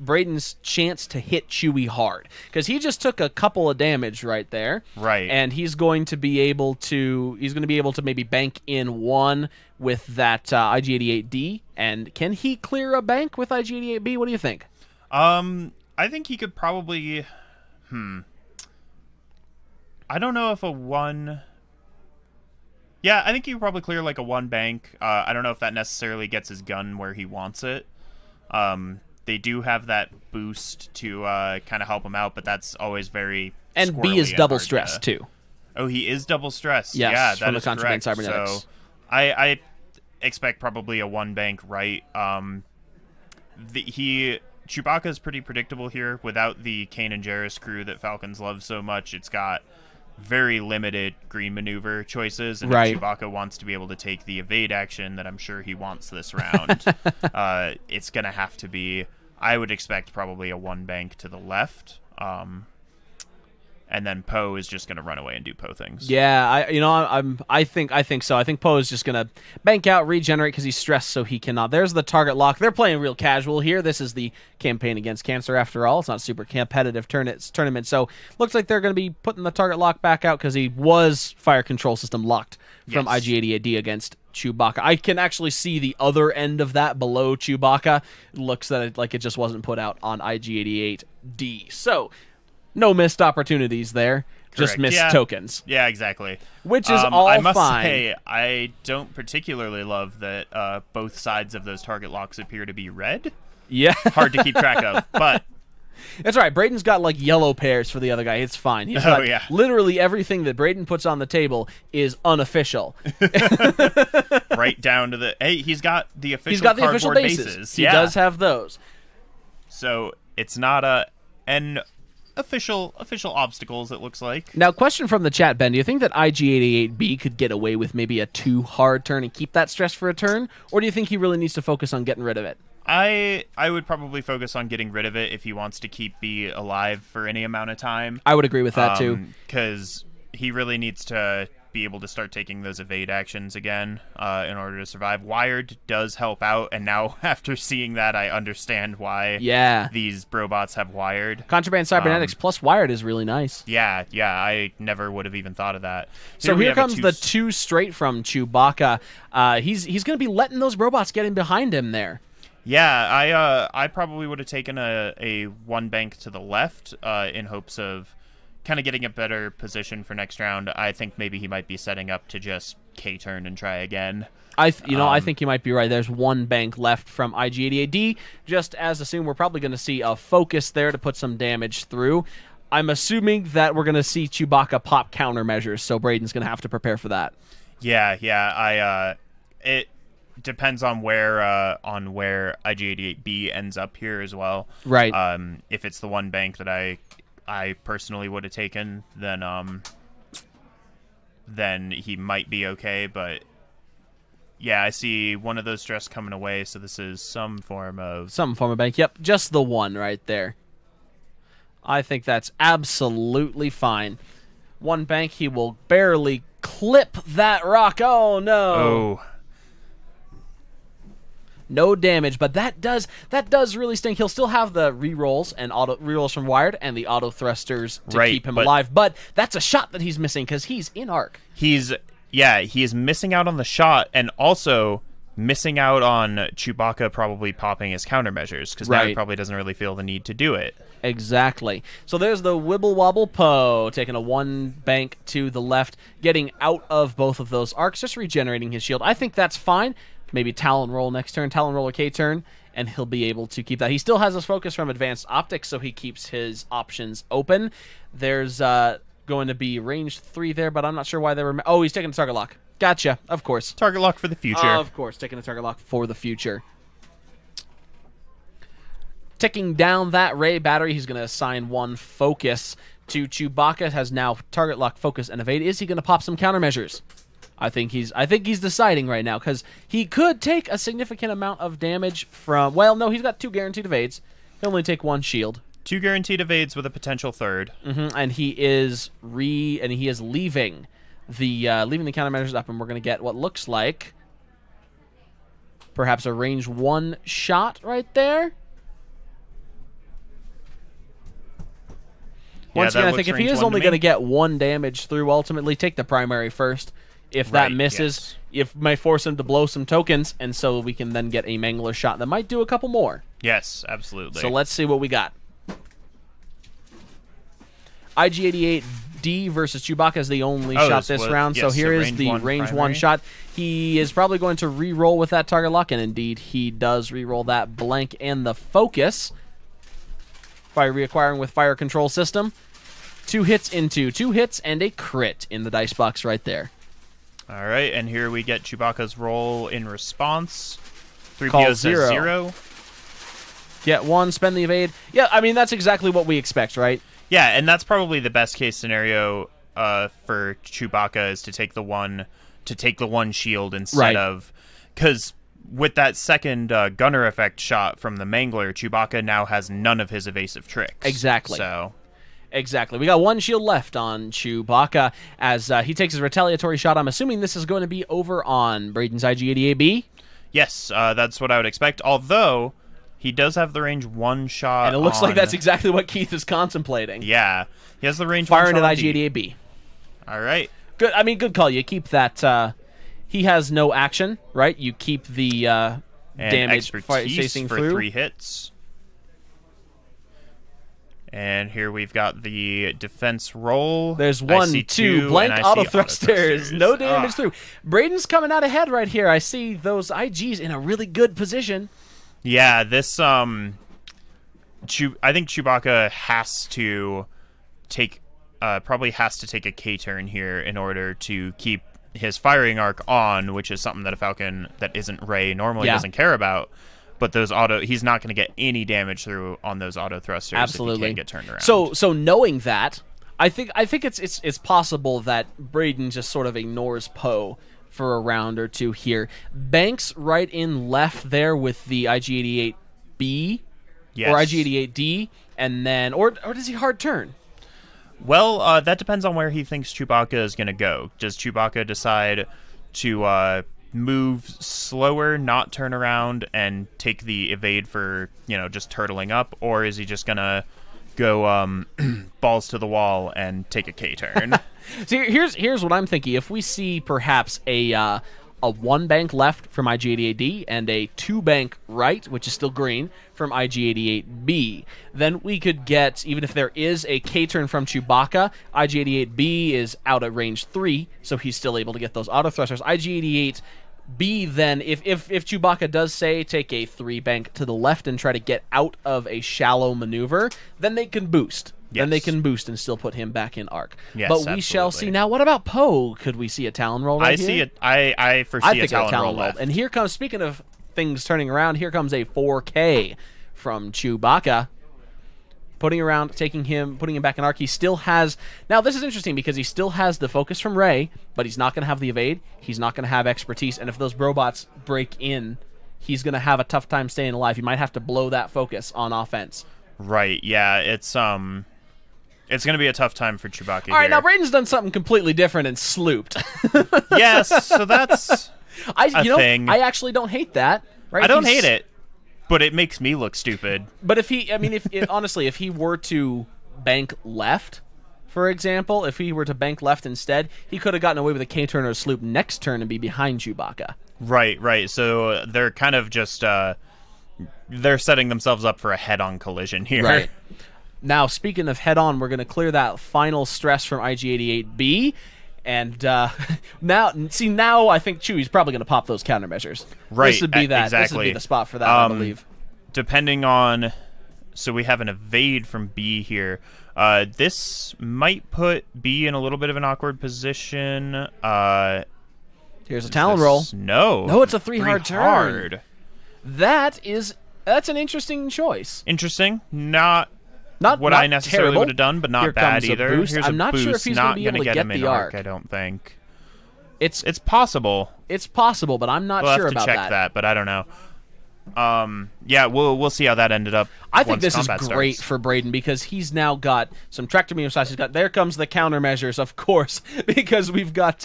A: Braiden's chance to hit Chewie hard, because he just took a couple of damage right there, and he's going to be able to maybe bank in 1 with that IG-88D. And can he clear a bank with IG-88B? What do you think?
B: I think he could probably. I don't know if a 1. Yeah, I think he could probably clear like a 1 bank. I don't know if that necessarily gets his gun where he wants it. They do have that boost to kind of help him out, but that's always very
A: and B is double stressed too.
B: Oh, he is double stressed.
A: Yes,
B: yeah, that
A: from
B: is
A: the Contraband
B: correct.
A: Cybernetics.
B: So I expect probably a 1 bank right. Chewbacca is pretty predictable here without the Kane and Jarrus crew that Falcons love so much. It's got very limited green maneuver choices, and if Chewbacca wants to be able to take the evade action that I'm sure he wants this round, it's going to have to be, I would expect probably a 1 bank to the left, and then Poe is just going to run away and do Poe things.
A: Yeah, I think so. I think Poe is just going to bank out, regenerate because he's stressed, so he cannot. There's the target lock. They're playing real casual here. This is the campaign against cancer after all. It's not a super competitive tournament, so looks like they're going to be putting the target lock back out because he was fire control system locked from IG-88D against Chewbacca. I can actually see the other end of that below Chewbacca. It looks like it just wasn't put out on IG-88D. So no missed opportunities there. Correct. Just missed tokens.
B: Yeah, exactly.
A: Which is all fine.
B: I must say, I don't particularly love that both sides of those target locks appear to be red.
A: Yeah.
B: Hard to keep track of, but...
A: That's right. Braiden's got like yellow pairs for the other guy. It's fine. He's got literally everything that Braiden puts on the table is unofficial.
B: Right down to the... Hey, he's got the official
A: He's got the official
B: bases.
A: bases. He does have those.
B: So it's not an official obstacles, it looks like.
A: Now, question from the chat, Ben. Do you think that IG-88B could get away with maybe a 2 hard turn and keep that stress for a turn? Or do you think he really needs to focus on getting rid of it?
B: I would probably focus on getting rid of it if he wants to keep B alive for any amount of time.
A: I would agree with that, too.
B: Because he really needs to be able to start taking those evade actions again in order to survive. Wired does help out, and now after seeing that, I understand why these Brobots have wired.
A: Contraband Cybernetics plus wired is really nice.
B: Yeah, I never would have even thought of that.
A: So here comes the 2 straight from Chewbacca. He's going to be letting those Brobots get in behind him there.
B: Yeah, I probably would have taken a 1 bank to the left in hopes of kind of getting a better position for next round. I think maybe he might be setting up to just K-turn and try again.
A: I think you might be right. There's one bank left from IG-88D. Just as assumed, we're probably going to see a focus there to put some damage through. I'm assuming that we're going to see Chewbacca pop countermeasures, so Braiden's going to have to prepare for that.
B: Yeah. It depends on where IG-88B ends up here as well.
A: Right.
B: If it's the one bank that I personally would have taken, then he might be okay, but yeah, I see one of those stress coming away, so this is some form of
A: bank. Yep, just the one right there. I think that's absolutely fine. One bank, he will barely clip that rock. Oh no.
B: Oh.
A: No damage, but that does really stink. He'll still have the rerolls and rerolls from Wired and the auto thrusters to keep him alive, but that's a shot that he's missing because he's in arc.
B: He is missing out on the shot and also missing out on Chewbacca probably popping his countermeasures because now he probably doesn't really feel the need to do it.
A: Exactly. So there's the Wibble Wobble Poe taking a one bank to the left, getting out of both of those arcs, just regenerating his shield. I think that's fine. Maybe Talon Roll next turn, Talon Roll or K-turn, and he'll be able to keep that. He still has his focus from Advanced Optics, so he keeps his options open. There's going to be range 3 there, but I'm not sure why they were... Oh, he's taking the target lock. Gotcha, of course.
B: Target lock for the future.
A: Of course, taking the target lock for the future. Ticking down that Ray battery, he's going to assign one focus to Chewbacca. Has now target lock, focus, and evade. Is he going to pop some countermeasures? I think he's deciding right now because he could take a significant amount of damage from. Well, no, he's got 2 guaranteed evades. He'll only take 1 shield.
B: 2 guaranteed evades with a potential 3rd.
A: And he is leaving the countermeasures up, and we're going to get what looks like perhaps a range 1 shot right there. Once again, I think if he is only going to get 1 damage through, ultimately take the primary first. If that misses, it may force him to blow some tokens, and so we can then get a Mangler shot that might do a couple more.
B: Yes, absolutely.
A: So let's see what we got. IG-88D versus Chewbacca is the only shot this round, so here is the range 1 shot. He is probably going to re-roll with that target lock, and indeed he does re-roll that blank and the focus by reacquiring with Fire Control System. 2 hits into 2 hits and a crit in the dice box right there.
B: All right, and here we get Chewbacca's roll in response. 3PO
A: Call
B: says 0.
A: Get 1, spend the evade. Yeah, I mean, that's exactly what we expect, right?
B: Yeah, and that's probably the best case scenario for Chewbacca is to take the one shield instead of... Because with that second gunner effect shot from the Mangler, Chewbacca now has none of his evasive tricks.
A: Exactly.
B: So...
A: Exactly. We got 1 shield left on Chewbacca as he takes his retaliatory shot. I'm assuming this is going to be over on Braiden's IG-88B.
B: Yes, that's what I would expect. Although, he does have the range 1 shot
A: and it looks like that's exactly what Keith is contemplating.
B: Yeah. He has the range 1 shot.
A: Firing at IG-88B.
B: All right.
A: Good. I mean, good call. You keep that... he has no action, right? You keep the damage facing
B: for
A: through.
B: 3 hits. And here we've got the defense roll.
A: There's 1, 2 blank auto thrusters. No damage through. Braiden's coming out ahead right here. I see those IGs in a really good position.
B: Yeah, this I think Chewbacca has to take probably has to take a K-turn here in order to keep his firing arc on, which is something that a Falcon that isn't Rey normally doesn't care about. But those he's not going to get any damage through on those auto thrusters.
A: Absolutely.
B: If he can't get turned around.
A: So knowing that, I think it's possible that Braiden just sort of ignores Poe for a round or 2 here. Banks right in left there with the IG-88B or IG-88D, and then or does he hard turn?
B: Well, that depends on where he thinks Chewbacca is going to go. Does Chewbacca decide to move slower, not turn around, and take the evade for, just turtling up, or is he just gonna go balls to the wall and take a K-turn?
A: See, here's what I'm thinking. If we see perhaps a a 1 bank left from IG-88D and a 2 bank right, which is still green, from IG-88B. Then we could get, even if there is a K-turn from Chewbacca, IG-88B is out at range 3, so he's still able to get those auto thrusters. IG-88B then, if Chewbacca does say take a 3 bank to the left and try to get out of a shallow maneuver, then they can boost.
B: Yes.
A: Then they can boost and still put him back in arc.
B: Yes,
A: but we shall see. Now, what about Poe? Could we see a Talon roll right here?
B: I foresee a Talon roll left.
A: And here comes, speaking of things turning around, here comes a 4K from Chewbacca. Putting him back in arc. He still has... Now, this is interesting because he still has the focus from Rey, but he's not going to have the evade. He's not going to have expertise. And if those Brobots break in, he's going to have a tough time staying alive. He might have to blow that focus on offense.
B: Right, yeah. It's going to be a tough time for Chewbacca here.
A: All right, now Braiden's done something completely different and slooped.
B: Yes, so that's a thing.
A: I actually don't hate that. Right?
B: I don't hate it, but it makes me look stupid.
A: But honestly, if he were to bank left, for example, if he were to bank left instead, he could have gotten away with a K-turn or a sloop next turn and be behind Chewbacca.
B: Right. So they're kind of just they're setting themselves up for a head-on collision here.
A: Right. Now, speaking of head-on, we're going to clear that final stress from IG-88B, and now I think Chewie's probably going to pop those countermeasures.
B: Right,
A: This would be that.
B: exactly.
A: This would be the spot for that, I believe.
B: Depending on... So we have an evade from B here. This might put B in a little bit of an awkward position.
A: Here's a Talon roll.
B: No,
A: it's a 3 hard turn. That's an interesting choice.
B: Interesting. Not what I necessarily
A: terrible.
B: would have done, but not
A: Here
B: bad
A: comes a
B: either.
A: boost.
B: Here's
A: I'm
B: a
A: not
B: boost.
A: sure if he's
B: not
A: going to be
B: gonna
A: able to
B: get
A: get
B: him in
A: the
B: arc,
A: arc.
B: I don't think.
A: It's
B: possible.
A: It's possible, but I'm not
B: We'll
A: sure
B: have to
A: about
B: check that, but I don't know. Yeah, we'll see how that ended up.
A: I think
B: once
A: this is
B: combat
A: great
B: starts.
A: for Braiden because he's now got some tractor beam shots. There comes the countermeasures, of course, because we've got take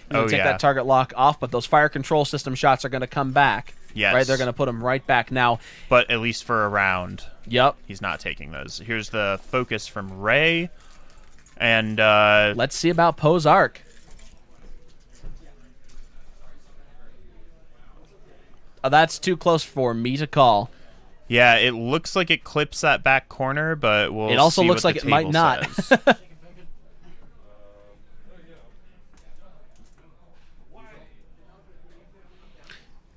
A: that target lock off, but those fire control system shots are going to come back.
B: Yes.
A: Right, they're going to put him right back now.
B: But at least for a round.
A: Yep.
B: He's not taking those. Here's the focus from Rey, and
A: let's see about Poe's arc. That's too close for me to call.
B: Yeah, it looks like it clips that back corner, but we'll.
A: It also
B: see
A: looks
B: what
A: like
B: the
A: it might
B: table
A: not.
B: says.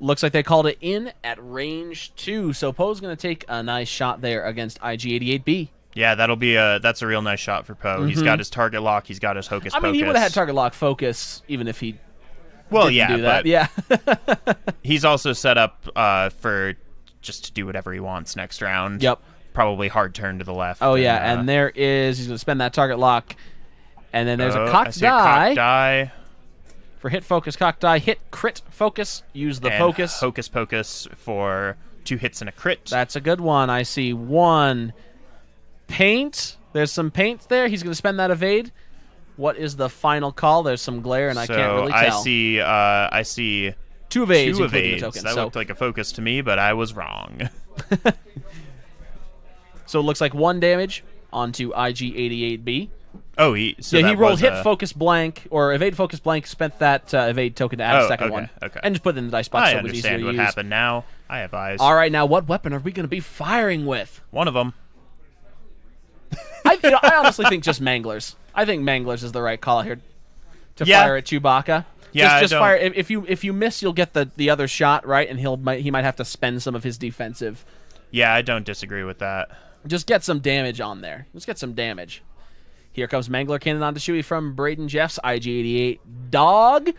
A: Looks like they called it in at range 2, so Poe's going to take a nice shot there against IG-88B.
B: Yeah, that's a real nice shot for Poe. He's got his target lock. He's got his hocus pocus.
A: I mean, he would have had target lock focus even if he
B: well,
A: didn't
B: yeah,
A: do that.
B: but
A: Yeah.
B: he's also set up for just to do whatever he wants next round.
A: Yep.
B: Probably hard turn to the left.
A: Oh, yeah, and there is... He's going to spend that target lock. And then there's a cocked die. For hit focus, cocked die, hit crit focus, use the
B: and
A: focus.
B: Hocus pocus for 2 hits and a crit.
A: That's a good one. I see 1 paint. There's some paint there. He's going to spend that evade. What is the final call? There's some glare, and I can't really tell.
B: I see
A: 2 evades,
B: 2
A: including
B: evades.
A: the token.
B: That looked like a focus to me, but I was wrong.
A: So it looks like 1 damage onto IG-88B.
B: Oh, he
A: rolled hit focus blank or evade focus blank, spent that evade token to add a second one, and just put it in the dice box.
B: I
A: so it was easier
B: understand
A: to
B: what
A: use.
B: happened now. I have eyes.
A: All right, now what weapon are we going to be firing with?
B: One of them.
A: I honestly think just Manglers. I think Manglers is the right call here to fire at Chewbacca.
B: Yeah,
A: just fire. If you miss, you'll get the other shot right, and he might have to spend some of his defensive.
B: Yeah, I don't disagree with that.
A: Just get some damage on there. Let's get some damage. Here comes Mangler Cannon onto Chewie from Braiden Jeffs. IG-88 dog.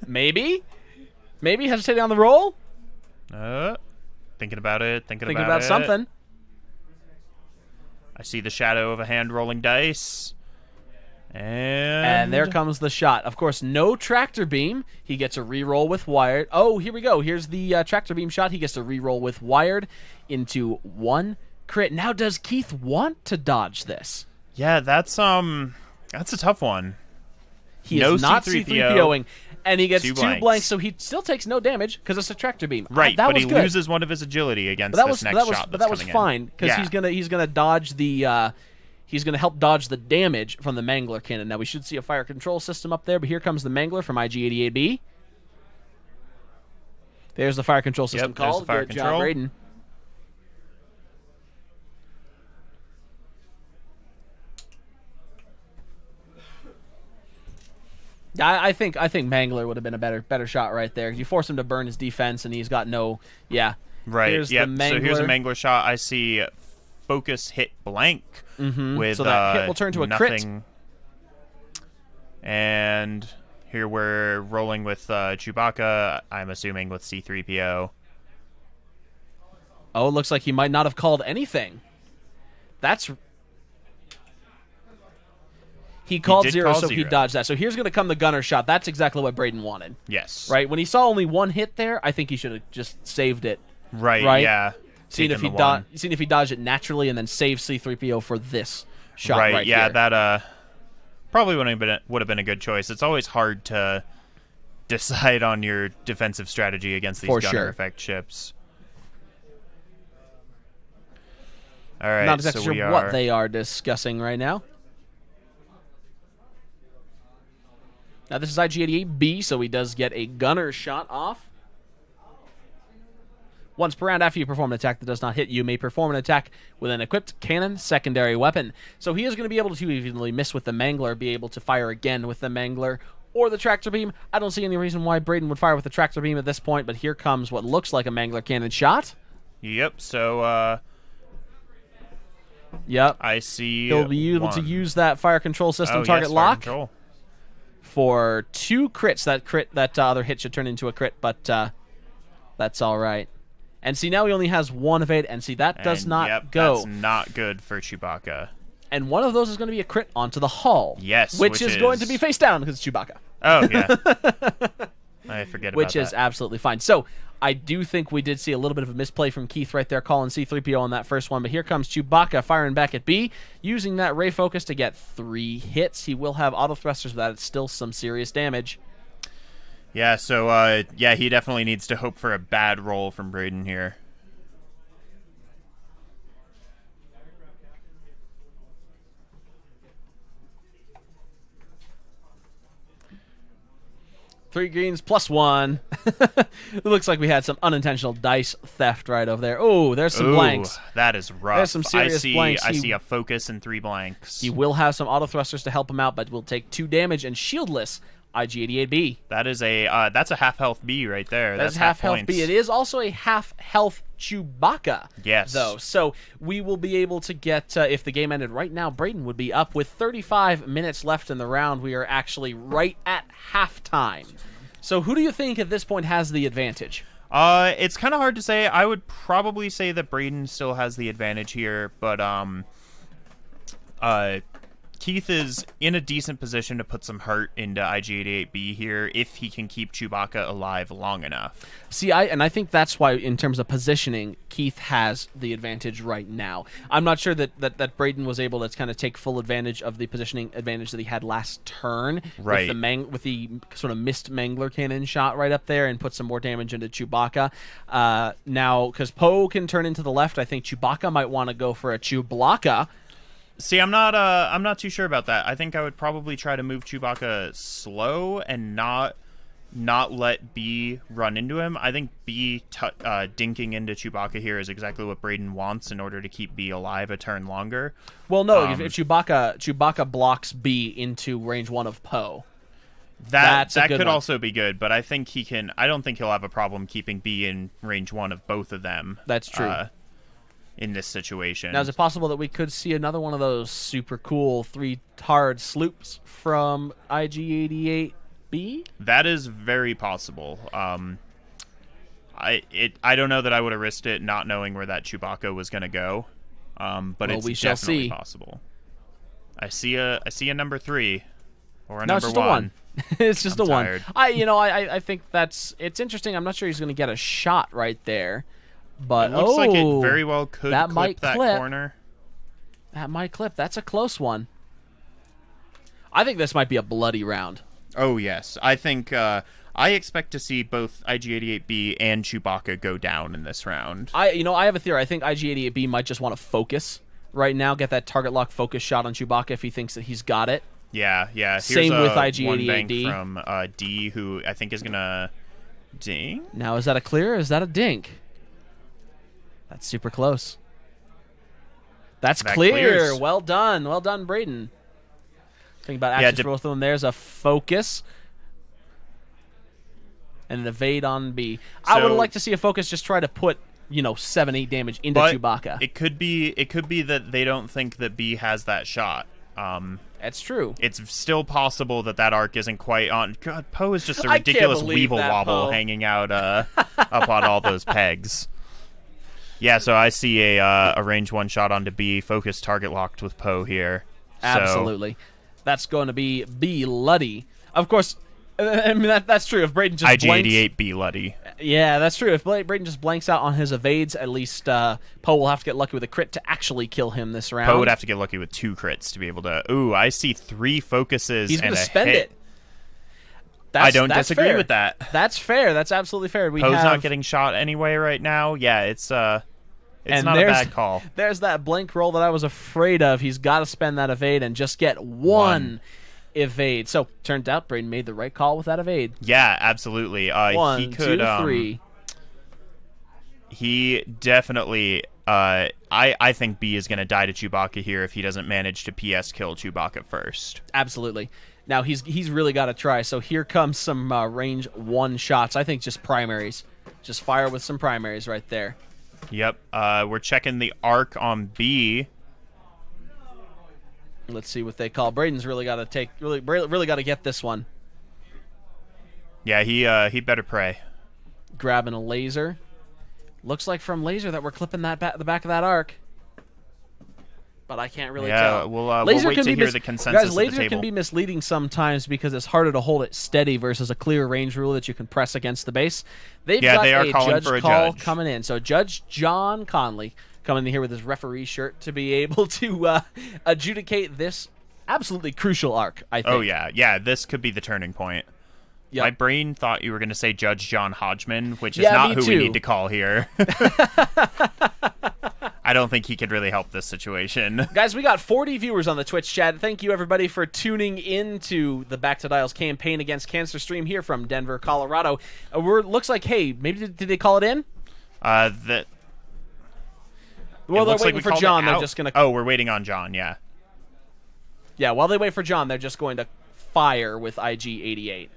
A: Maybe hesitating on the roll.
B: Thinking about it. Thinking
A: about something.
B: I see the shadow of a hand rolling dice.
A: And there comes the shot. Of course, no tractor beam. He gets a reroll with wired. Oh, here we go. Here's the tractor beam shot. He gets a reroll with wired into 1 crit. Now, does Keith want to dodge this?
B: Yeah, that's a tough one.
A: He is not C-3POing, and he gets 2 blanks, so he still takes no damage because it's a tractor beam.
B: Right,
A: but
B: he loses one of his agility against this next shot.
A: But that was fine because he's gonna dodge the. He's going to help dodge the damage from the Mangler cannon. Now, we should see a fire control system up there, but here comes the Mangler from IG-88B. There's the fire control system call.
B: There's the fire
A: Good
B: control.
A: job, Braiden. I think Mangler would have been a better shot right there. You force him to burn his defense, and he's got no. Yeah.
B: Right.
A: Here's
B: yep.
A: the Mangler.
B: So here's a Mangler shot. I see focus hit blank with
A: so that hit will turn to a
B: nothing.
A: crit.
B: And here we're rolling with Chewbacca. I'm assuming with C-3PO.
A: Oh, it looks like he might not have called anything. That's. He called zero, so he dodged that. So here's going to come the gunner shot. That's exactly what Braiden wanted.
B: Yes.
A: Right? When he saw only one hit there, I think he should have just saved it.
B: Right, yeah.
A: Seeing if he dodged it naturally and then save C-3PO for this shot right
B: yeah,
A: here.
B: that probably would have been a good choice. It's always hard to decide on your defensive strategy against these gunner effect ships. All right,
A: not exactly sure what they are discussing right now. Now, this is IG-88B, so he does get a gunner shot off. Once per round after you perform an attack that does not hit, you may perform an attack with an equipped cannon secondary weapon. So he is going to be able to evenly miss with the Mangler, be able to fire again with the Mangler or the tractor beam. I don't see any reason why Braiden would fire with the tractor beam at this point, but here comes what looks like a Mangler cannon shot.
B: Yep, so,
A: Yep.
B: I see
A: he'll be able to use that fire control system target lock. For 2 crits. That other hit should turn into a crit, but that's all right. And see, now he only has 1 evade, and see, that does not go.
B: That's not good for Chewbacca.
A: And one of those is going to be a crit onto the hull.
B: Yes,
A: which is going to be face down because it's Chewbacca.
B: Oh, yeah. I forget about that.
A: Which is absolutely fine. So, I do think we did see a little bit of a misplay from Keith right there, calling C-3PO on that first one. But here comes Chewbacca firing back at B, using that ray focus to get 3 hits. He will have auto thrusters, but that's still some serious damage.
B: Yeah, so, yeah, he definitely needs to hope for a bad roll from Braiden here.
A: Three greens plus 1. It looks like we had some unintentional dice theft right over there. Oh, there's some blanks.
B: That is rough.
A: There's some serious blanks.
B: I see a focus and 3 blanks.
A: He will have some auto thrusters to help him out, but will take 2 damage and shieldless IG-88B.
B: That is that's a half health B right there.
A: That's half health B. It is also a half health Chewbacca.
B: Yes.
A: Though, so we will be able to get if the game ended right now, Braiden would be up with 35 minutes left in the round. We are actually right at halftime. So who do you think at this point has the advantage?
B: It's kind of hard to say. I would probably say that Braiden still has the advantage here, but Keith is in a decent position to put some heart into IG-88B here if he can keep Chewbacca alive long enough.
A: See, I think that's why, in terms of positioning, Keith has the advantage right now. I'm not sure that Braiden was able to kind of take full advantage of the positioning advantage that he had last turn,
B: right?
A: With the sort of missed Mangler cannon shot right up there and put some more damage into Chewbacca. Now, because Poe can turn into the left, I think Chewbacca might want to go for a Chewblocka.
B: See, I'm not too sure about that. I think I would probably try to move Chewbacca slow and not let B run into him. I think B dinking into Chewbacca here is exactly what Braiden wants in order to keep B alive a turn longer.
A: Well, no, if Chewbacca blocks B into range 1 of Poe.
B: That could also be good, but I think he can. I don't think he'll have a problem keeping B in range 1 of both of them.
A: That's true.
B: In this situation.
A: Now, is it possible that we could see another one of those super cool 3-hard sloops from IG-88B?
B: That is very possible. I don't know that I would have risked it not knowing where that Chewbacca was going to go, but it's definitely possible. I see a number 3 or a number 1.
A: It's just
B: I'm
A: a 1.
B: tired.
A: I think it's interesting. I'm not sure he's going to get a shot right there. But
B: it looks like it very well could clip that corner.
A: That might clip. That's a close one. I think this might be a bloody round.
B: Oh, yes. I think I expect to see both IG-88B and Chewbacca go down in this round.
A: I have a theory. I think IG-88B might just want to focus right now, get that target lock focus shot on Chewbacca if he thinks that he's got it.
B: Yeah. Here's
A: Same with IG-88D.
B: From D, who I think is going to Ding.
A: Now, is that a clear or is that a dink? That's super close. That's
B: That
A: clear.
B: clears.
A: Well done. Well done, Braiden. Think about actions for both of them. There's a focus. And an evade on B. I would like to see a focus just try to put, 7, 8 damage into Chewbacca.
B: It could be that they don't think that B has that shot.
A: That's true.
B: It's still possible that arc isn't quite on. God, Poe is just a ridiculous weeble wobble hanging out up on all those pegs. Yeah, so I see a range 1 shot onto B, focus target locked with Poe here.
A: Absolutely. That's going to be B Luddy. Of course, I mean, that's true. If Braiden just
B: IG-88 B Luddy.
A: Yeah, that's true. If Braiden just blanks out on his evades, at least Poe will have to get lucky with a crit to actually kill him this round.
B: Poe would have to get lucky with 2 crits to be able to... Ooh, I see 3 focuses
A: He's
B: and
A: going to
B: a
A: spend
B: hit.
A: it.
B: I don't disagree with that.
A: That's fair. That's absolutely fair.
B: Poe's not getting shot anyway right now. Yeah, it's not a bad call.
A: There's that blank roll that I was afraid of. He's got to spend that evade and just get one evade. So, turned out Braiden made the right call with that evade.
B: Yeah, absolutely.
A: 1, 2, 3.
B: He definitely... I think B is going to die to Chewbacca here if he doesn't manage to PS kill Chewbacca first.
A: Absolutely. Now, he's really got to try. So here comes some range 1 shots. I think just primaries. Just fire with some primaries right there.
B: Yep. We're checking the arc on B.
A: Let's see what they call. Braiden's really got to really got to get this one.
B: Yeah, he better pray.
A: Grabbing a laser. Looks like from laser that we're clipping the back of that arc. But I can't really tell.
B: We'll wait to hear the consensus
A: Guys,
B: at
A: laser
B: the table.
A: can be misleading sometimes because it's harder to hold it steady versus a clear range rule that you can press against the base. They are
B: calling
A: judge
B: for a
A: call
B: judge.
A: coming in. So Judge John Conley coming in here with his referee shirt to be able to adjudicate this absolutely crucial arc, I think.
B: Oh, yeah. Yeah, this could be the turning point. Yep. My brain thought you were going to say Judge John Hodgman, which is not who we need to call here. I don't think he could really help this situation.
A: Guys, we got 40 viewers on the Twitch chat. Thank you, everybody, for tuning into the Back to Dials campaign against cancer stream here from Denver, Colorado. Looks like, hey, maybe did they call it in?
B: Well,
A: they're waiting for John. They're just going to...
B: Oh, we're waiting on John, yeah.
A: Yeah, while they wait for John, they're just going to fire with IG-88.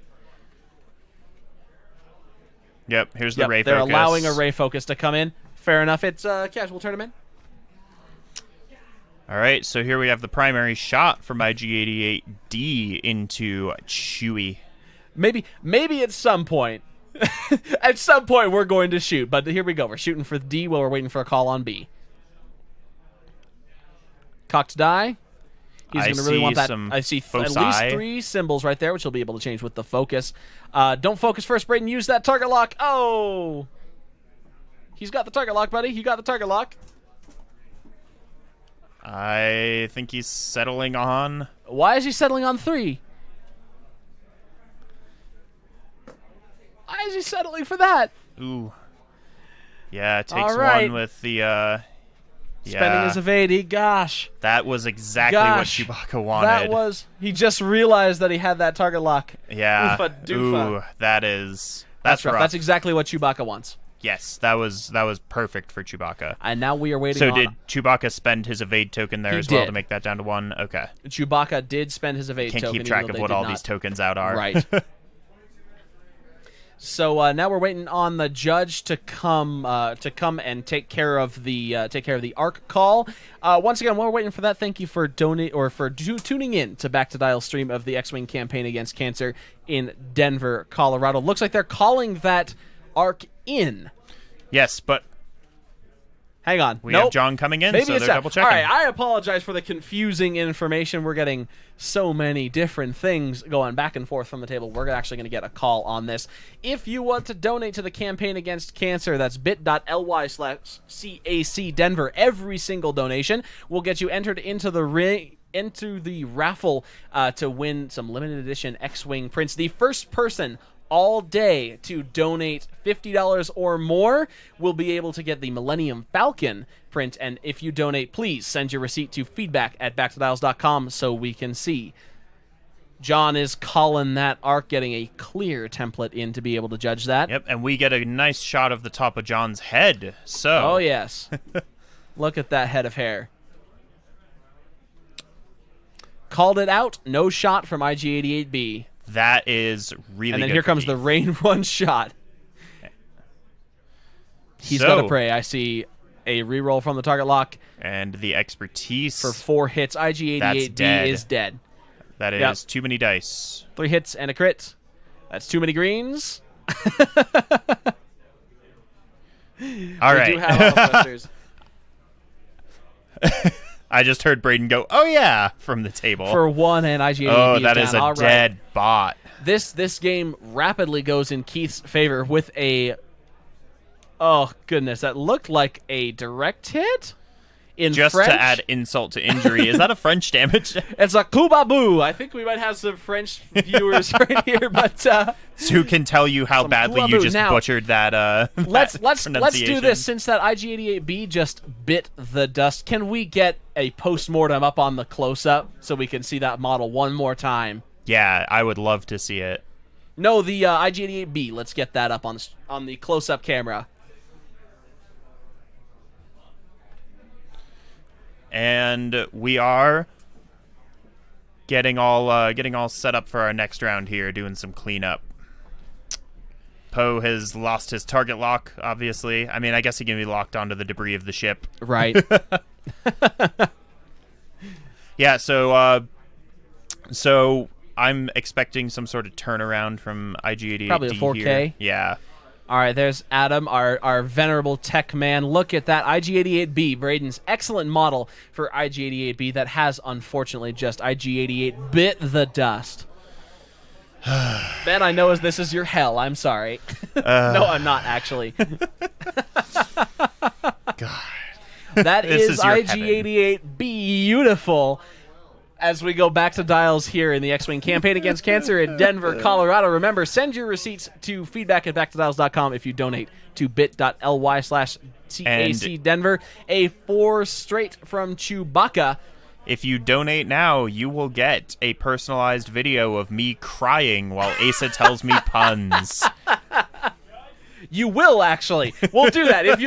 B: Yep, here's the Ray
A: they're
B: focus.
A: Allowing a Ray focus to come in. Fair enough. It's a casual tournament.
B: All right, so here we have the primary shot from IG-88D into Chewie.
A: Maybe at some point, we're going to shoot. But here we go. We're shooting for D while we're waiting for a call on B. Cocked die. He's going to really want that. I see at least 3 symbols right there, which he'll be able to change with the focus. Don't focus first, Braiden. Use that target lock. Oh! He's got the target lock, buddy. You got the target lock.
B: I think he's settling on...
A: Why is he settling on 3? Why is he settling for that?
B: Ooh. Yeah, it takes one with the...
A: Spending his evade. Gosh.
B: That was exactly what Chewbacca wanted.
A: That was... He just realized that he had that target lock.
B: Yeah.
A: Oofa doofa.
B: Ooh, that's rough.
A: That's exactly what Chewbacca wants.
B: Yes, that was perfect for Chewbacca.
A: And now we are waiting
B: So did Chewbacca spend his evade token there as well to make that down to 1? Okay.
A: Chewbacca did spend his evade token.
B: Can't keep track of what all these tokens out are.
A: Right. So now we're waiting on the judge to come and take care of the arc call. Once again, while we're waiting for that, thank you for tuning in to Back to Dial stream of the X-Wing campaign against cancer in Denver, Colorado. Looks like they're calling that arc in.
B: Yes, but
A: hang on.
B: We have John coming in,
A: Maybe
B: so
A: it's
B: they're double checking.
A: All right, I apologize for the confusing information. We're getting so many different things going back and forth from the table. We're actually going to get a call on this. If you want to donate to the campaign against cancer, that's bit.ly/CAC Denver. Every single donation will get you entered into the raffle to win some limited edition X-Wing prints. The first person all day to donate $50 or more will be able to get the Millennium Falcon print. And if you donate, please send your receipt to feedback@backtodials.com so we can see. John is calling that arc, getting a clear template in to be able to judge that.
B: Yep, and we get a nice shot of the top of John's head. So.
A: Oh, yes. Look at that head of hair. Called it out. No shot from IG-88B.
B: That is really good.
A: And then here comes the Rain 1 shot. He's got to pray. I see a reroll from the target lock.
B: And the expertise.
A: For 4 hits. IG-88B is dead.
B: That is too many dice.
A: 3 hits and a crit. That's too many greens.
B: All right.
A: We do have Outbusters.
B: I just heard Braiden go, "Oh yeah," from the table.
A: For 1, and IG-88B
B: Oh, that
A: is
B: is a dead bot.
A: This game rapidly goes in Keith's favor with a... Oh, goodness. That looked like a direct hit? In
B: Just
A: French?
B: to add insult to injury. Is that a French damage?
A: It's a kubaboo. I think we might have some French viewers right here, but
B: who can tell you how badly you just
A: now,
B: butchered that
A: let's do this. Since that IG-88B just bit the dust, can we get a post-mortem up on the close-up so we can see that model one more time?
B: Yeah, I would love to see it.
A: No, the IG-88B. Let's get that up on the close-up camera.
B: And we are getting all set up for our next round here, doing some cleanup. Poe has lost his target lock, obviously. I mean, I guess he can be locked onto the debris of the ship.
A: Right.
B: Yeah, so I'm expecting some sort of turnaround from IG-88D.
A: Probably a 4K.
B: Here. Yeah.
A: All right, there's Adam, our venerable tech man. Look at that, IG-88B, Braiden's excellent model for IG-88B that has, unfortunately, just IG-88 bit the dust. Ben, I know this is your hell. I'm sorry. No, I'm not, actually.
B: God.
A: That is IG-88 beautiful. As we go back to dials here in the X-Wing campaign against cancer in Denver, Colorado. Remember, send your receipts to feedback@backtodials.com if you donate to bit.ly/CAC Denver. A 4 straight from Chewbacca.
B: If you donate now, you will get a personalized video of me crying while Asa tells me puns.
A: You will, actually. We'll do that. If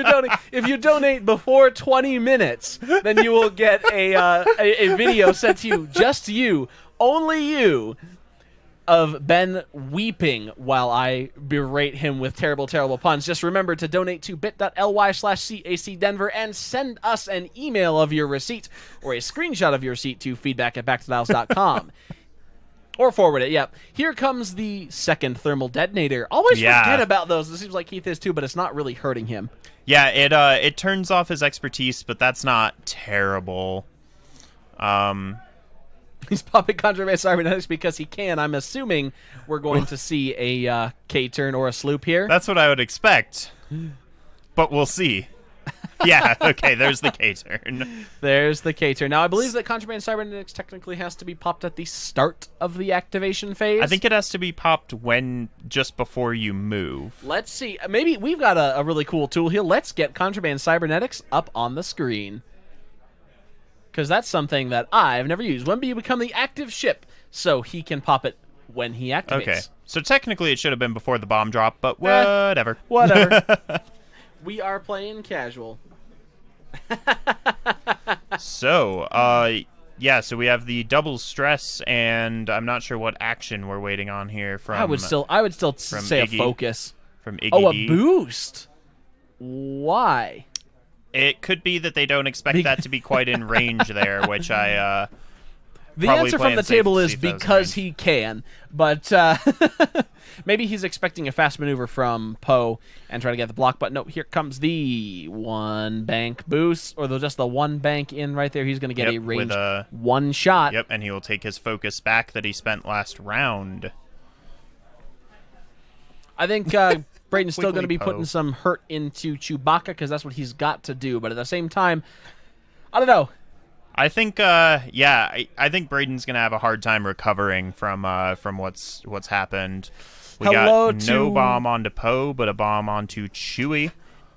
A: you donate before 20 minutes, then you will get a video sent to you, just you, only you, of Ben weeping while I berate him with terrible, terrible puns. Just remember to donate to bit.ly/CAC Denver and send us an email of your receipt or a screenshot of your receipt to feedback@backtodials.com. Or forward it, yep. Here comes the second thermal detonator. Always forget about those. It seems like Keith is too, but it's not really hurting him.
B: Yeah, it turns off his expertise, but that's not terrible.
A: He's popping contraband cybernetics because he can. I'm assuming we're going to see a K-turn or a sloop here.
B: That's what I would expect. But we'll see. Yeah, okay, there's the K-turn.
A: There's the K-turn. Now, I believe that Contraband Cybernetics technically has to be popped at the start of the activation phase.
B: I think it has to be popped just before you move.
A: Let's see. Maybe we've got a really cool tool here. Let's get Contraband Cybernetics up on the screen. Because that's something that I've never used. When you become the active ship, so he can pop it when he activates.
B: Okay, so technically it should have been before the bomb drop, but whatever.
A: Whatever. We are playing casual.
B: So, yeah, so we have the double stress, and I'm not sure what action we're waiting on here from.
A: I would still say
B: Iggy,
A: a focus.
B: From Iggy
A: Oh,
B: D.
A: a boost. Why?
B: It could be that they don't expect that to be quite in range there, which I
A: the answer from the table is because he can, but maybe he's expecting a fast maneuver from Poe and try to get the block. But no, here comes the one bank boost, or just the one bank in right there. He's going to get a range one shot.
B: Yep, and he will take his focus back that he spent last round.
A: I think Braiden's still going to be putting some hurt into Chewbacca because that's what he's got to do. But at the same time, I don't know.
B: I think, yeah, I think Braiden's gonna have a hard time recovering from what's happened. We got no bomb onto Poe, but a bomb onto Chewie.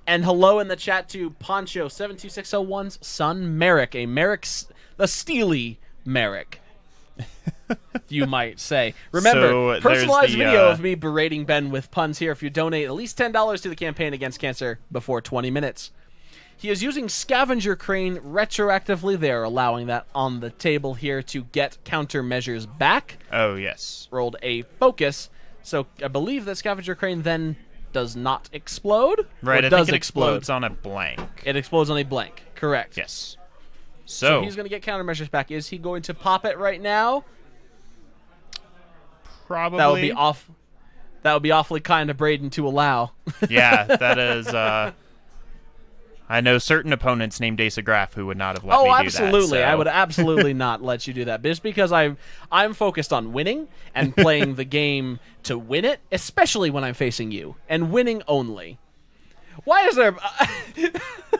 A: And hello in the chat to Poncho72601's son Merrick, the Steely Merrick. you might say. Remember,
B: So
A: personalized
B: there's the,
A: video of me berating Ben with puns here if you donate at least $10 to the campaign against cancer before 20 minutes. He is using Scavenger Crane retroactively. They are allowing that on the table here to get countermeasures back.
B: Oh, yes.
A: Rolled a focus. So I believe that Scavenger Crane then does not explode.
B: Right,
A: Or
B: I
A: does
B: think it
A: explode.
B: explodes on a blank.
A: It explodes on a blank. Correct.
B: Yes.
A: So
B: So,
A: he's going to get countermeasures back. Is he going to pop it right now?
B: probably...
A: That would be off. That would be awfully kind of Braiden to allow.
B: Yeah, that is... I know certain opponents named Ace of Graph who would not have let me do that.
A: Absolutely.
B: So.
A: I would absolutely not let you do that. Just because I'm focused on winning and playing the game to win it, especially when I'm facing you, and winning only. Why is there...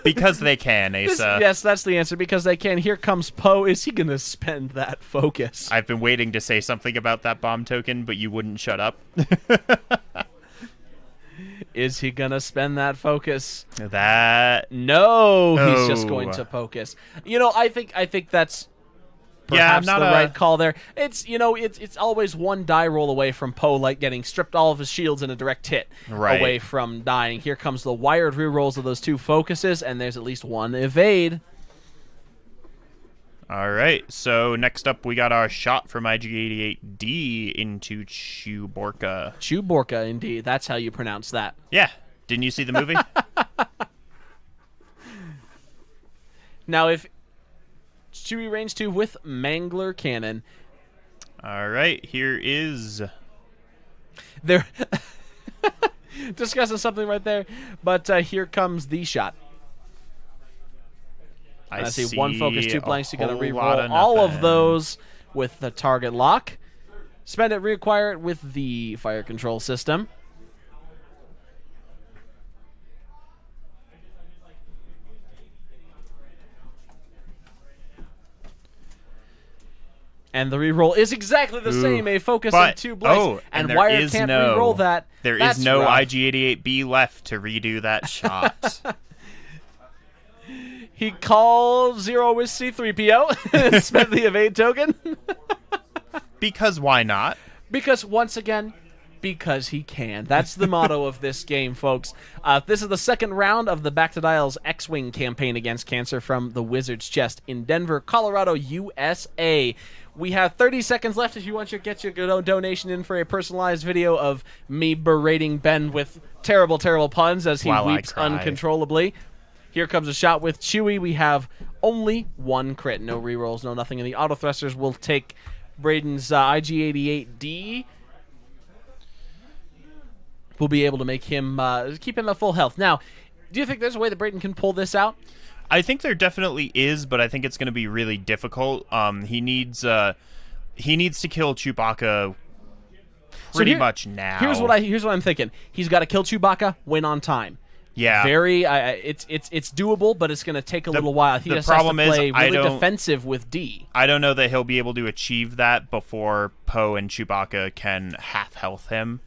B: Because they can, Asa.
A: Yes, that's the answer. Because they can. Here comes Poe. Is he going to spend that focus?
B: I've been waiting to say something about that bomb token, but you wouldn't shut up.
A: Is he going to spend that focus?
B: That...
A: No, he's just
B: Oh.
A: going to focus. You know, I think that's
B: Yeah, I'm
A: perhaps
B: not
A: the
B: a-
A: right call there. It's it's always one die roll away from Poe like getting stripped all of his shields in a direct hit
B: Right.
A: away from dying. Here comes the wired rerolls of those two focuses, and there's at least one evade.
B: All right, so next up we got our shot from IG-88D into Chewbacca.
A: Chewbacca, indeed. That's how you pronounce that.
B: Yeah, didn't you see the movie?
A: Now, if Chewie range 2 with Mangler Cannon,
B: All right, here is...
A: they're discussing something right there, but here comes the shot. I see one focus, two blanks. You got to reroll all of those with the target lock. Spend it, reacquire it with the fire control system. And the reroll is exactly the same. A focus and two blanks.
B: and
A: Wire can't reroll that.
B: There
A: That's
B: is no
A: rough.
B: IG-88B left to redo that shot.
A: He called 0 with C3PO and spent the evade token.
B: Because why not?
A: Because, once again, because he can. That's the motto of this game, folks. This is the second round of the Back to Dial's X-Wing campaign against cancer from the Wizard's Chest in Denver, Colorado, USA. We have 30 seconds left if you want to get your donation in for a personalized video of me berating Ben with terrible, terrible puns as he
B: While I
A: weeps
B: cry.
A: uncontrollably. Here comes a shot with Chewie. We have only one crit. No rerolls, no nothing. And the auto thrusters will take Braiden's IG-88D. We'll be able to make him keep him at full health. Now, do you think there's a way that Braiden can pull this out?
B: I think there definitely is, but I think it's going to be really difficult. He needs to kill Chewbacca pretty much now.
A: Here's what I'm thinking. He's got to kill Chewbacca, win on time.
B: Yeah.
A: It's doable, but it's going to take a little while. He just has to play really defensive with D.
B: I don't know that he'll be able to achieve that before Poe and Chewbacca can half health him,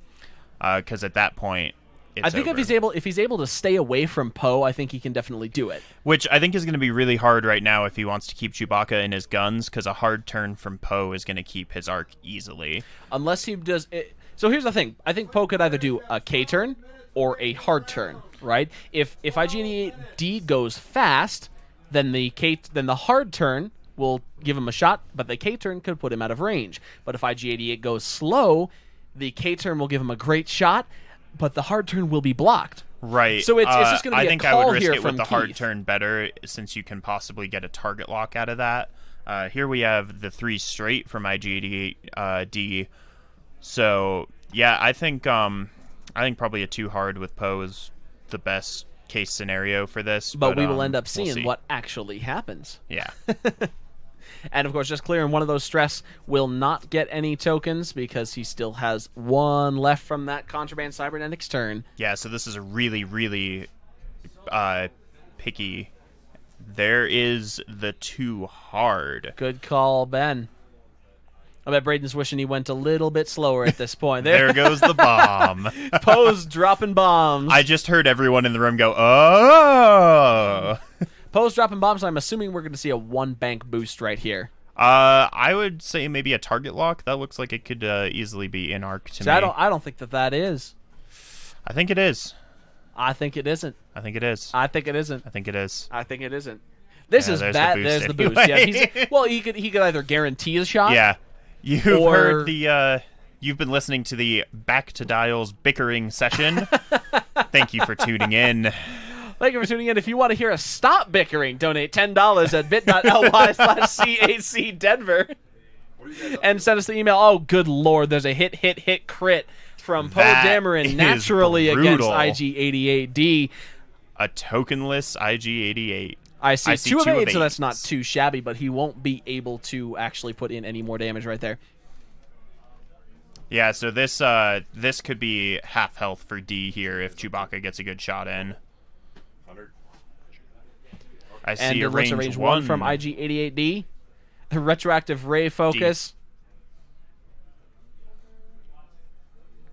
B: because at that point, it's
A: I think
B: over.
A: if he's able to stay away from Poe, I think he can definitely do it.
B: Which I think is going to be really hard right now if he wants to keep Chewbacca in his guns, because a hard turn from Poe is going to keep his arc easily.
A: Unless he does it. So here's the thing. I think Poe could either do a K turn or a hard turn, right? If IG-88D goes fast, then the hard turn will give him a shot, but the K turn could put him out of range. But if IG-88 goes slow, the K turn will give him a great shot, but the hard turn will be blocked.
B: Right.
A: So it's just going to be
B: I think
A: a call
B: I would risk
A: here
B: it with
A: from
B: the hard
A: Keith.
B: turn better, since you can possibly get a target lock out of that. Here we have the 3 straight from IG-88D. So yeah, I think probably a 2 hard with Poe is the best case scenario for this.
A: But we will end up
B: we'll
A: seeing
B: see.
A: what actually happens.
B: Yeah.
A: And, of course, just clearing one of those stress will not get any tokens because he still has one left from that Contraband Cybernetics turn.
B: Yeah, so this is a really, really picky. There is the 2 hard.
A: Good call, Ben. I bet Braiden's wishing he went a little bit slower at this point.
B: There goes the bomb.
A: Poe's dropping bombs.
B: I just heard everyone in the room go, oh!
A: Poe's dropping bombs, so I'm assuming we're going to see a 1 bank boost right here.
B: I would say maybe a target lock. That looks like it could easily be in arc to me.
A: I don't think that is.
B: I think it is.
A: I think it isn't.
B: I think it is.
A: I think it isn't.
B: I think it is.
A: I think it isn't. This is bad. There's the boost.
B: Anyway.
A: Yeah, well, he could either guarantee a shot.
B: Yeah, you've heard the. You've been listening to the Back to Dials bickering session. Thank you for tuning in.
A: Thank you for tuning in. If you want to hear us stop bickering, donate $10 at bit.ly/CAC Denver. And send us the email. Oh, good Lord. There's a hit crit from Poe Dameron naturally against IG-88D.
B: A tokenless IG-88.
A: I see 2 of 8, so that's not too shabby, but he won't be able to actually put in any more damage right there.
B: Yeah, so this could be half health for D here if Chewbacca gets a good shot in. I see
A: and
B: a range 1
A: from IG-88D. The retroactive ray focus.
B: D.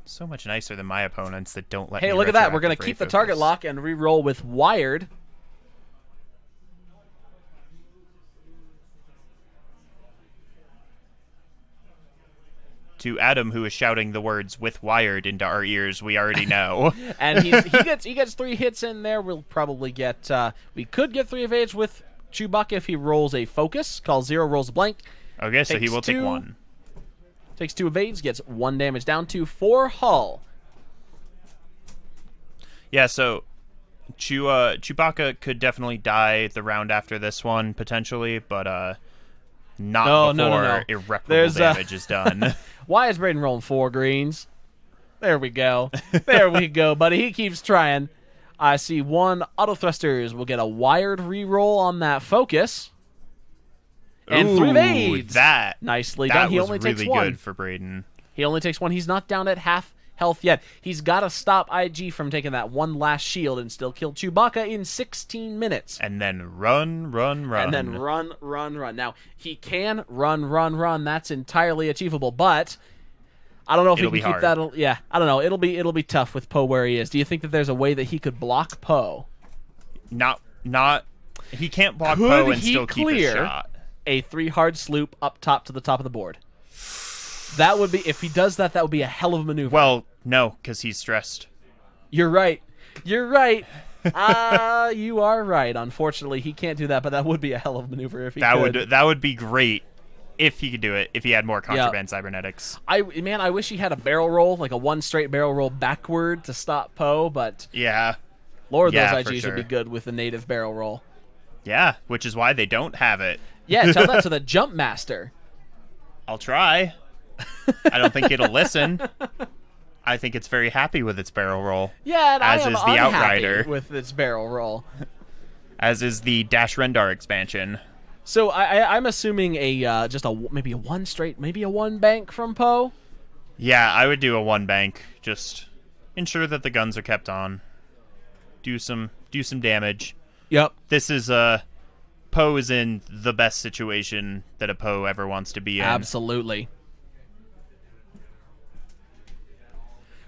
B: So much nicer than my opponents that don't let me.
A: Hey, look at that. We're going to keep the target lock and re-roll with wired.
B: To Adam, who is shouting the words "with wired" into our ears, we already know.
A: And he gets 3 hits in there. We'll probably get we could get 3 evades with Chewbacca if he rolls a focus. Call 0, rolls a blank.
B: Okay, so he will take 1.
A: Takes 2 evades, gets 1 damage down to 4 hull.
B: Yeah, so Chewbacca could definitely die the round after this one potentially, but not before irreparable damage is done.
A: Why is Braiden rolling 4 greens? There we go. There we go, buddy. He keeps trying. I see 1 auto thrusters. We'll get a wired reroll on that focus. And 3 evades. Nicely done. He only takes 1.
B: That was really good for Braiden.
A: He only takes 1. He's not down at half health yet. He's got to stop IG from taking that 1 last shield and still kill Chewbacca in 16 minutes.
B: And then run.
A: And then run. Now, he can run. That's entirely achievable, but I don't know if he can keep that. Yeah, I don't know. It'll be tough with Poe where he is. Do you think that there's a way that he could block Poe?
B: Not. He can't block Poe and still keep his shot.
A: A 3 hard sloop up top to the top of the board. That would be, if he does that, that would be a hell of a maneuver.
B: Well, no, because he's stressed.
A: You're right. You are right. Unfortunately, he can't do that, but that would be a hell of a maneuver if he could.
B: That would be great if he could do it, if he had more contraband cybernetics.
A: I wish he had a barrel roll, like a 1 straight barrel roll backward to stop Poe, but
B: yeah.
A: Lord, those IGs would be good with the native barrel roll.
B: Yeah, which is why they don't have it.
A: Yeah, tell that to the Jump Master.
B: I'll try. I don't think it'll listen. I think it's very happy with its barrel roll.
A: Yeah, and
B: as is the Outrider
A: with its barrel roll.
B: As is the Dash Rendar expansion.
A: So I'm assuming maybe a 1 straight, maybe a 1 bank from Poe.
B: Yeah, I would do a 1 bank. Just ensure that the guns are kept on. Do some damage.
A: Yep.
B: This is Poe is in the best situation that a Poe ever wants to be in.
A: Absolutely.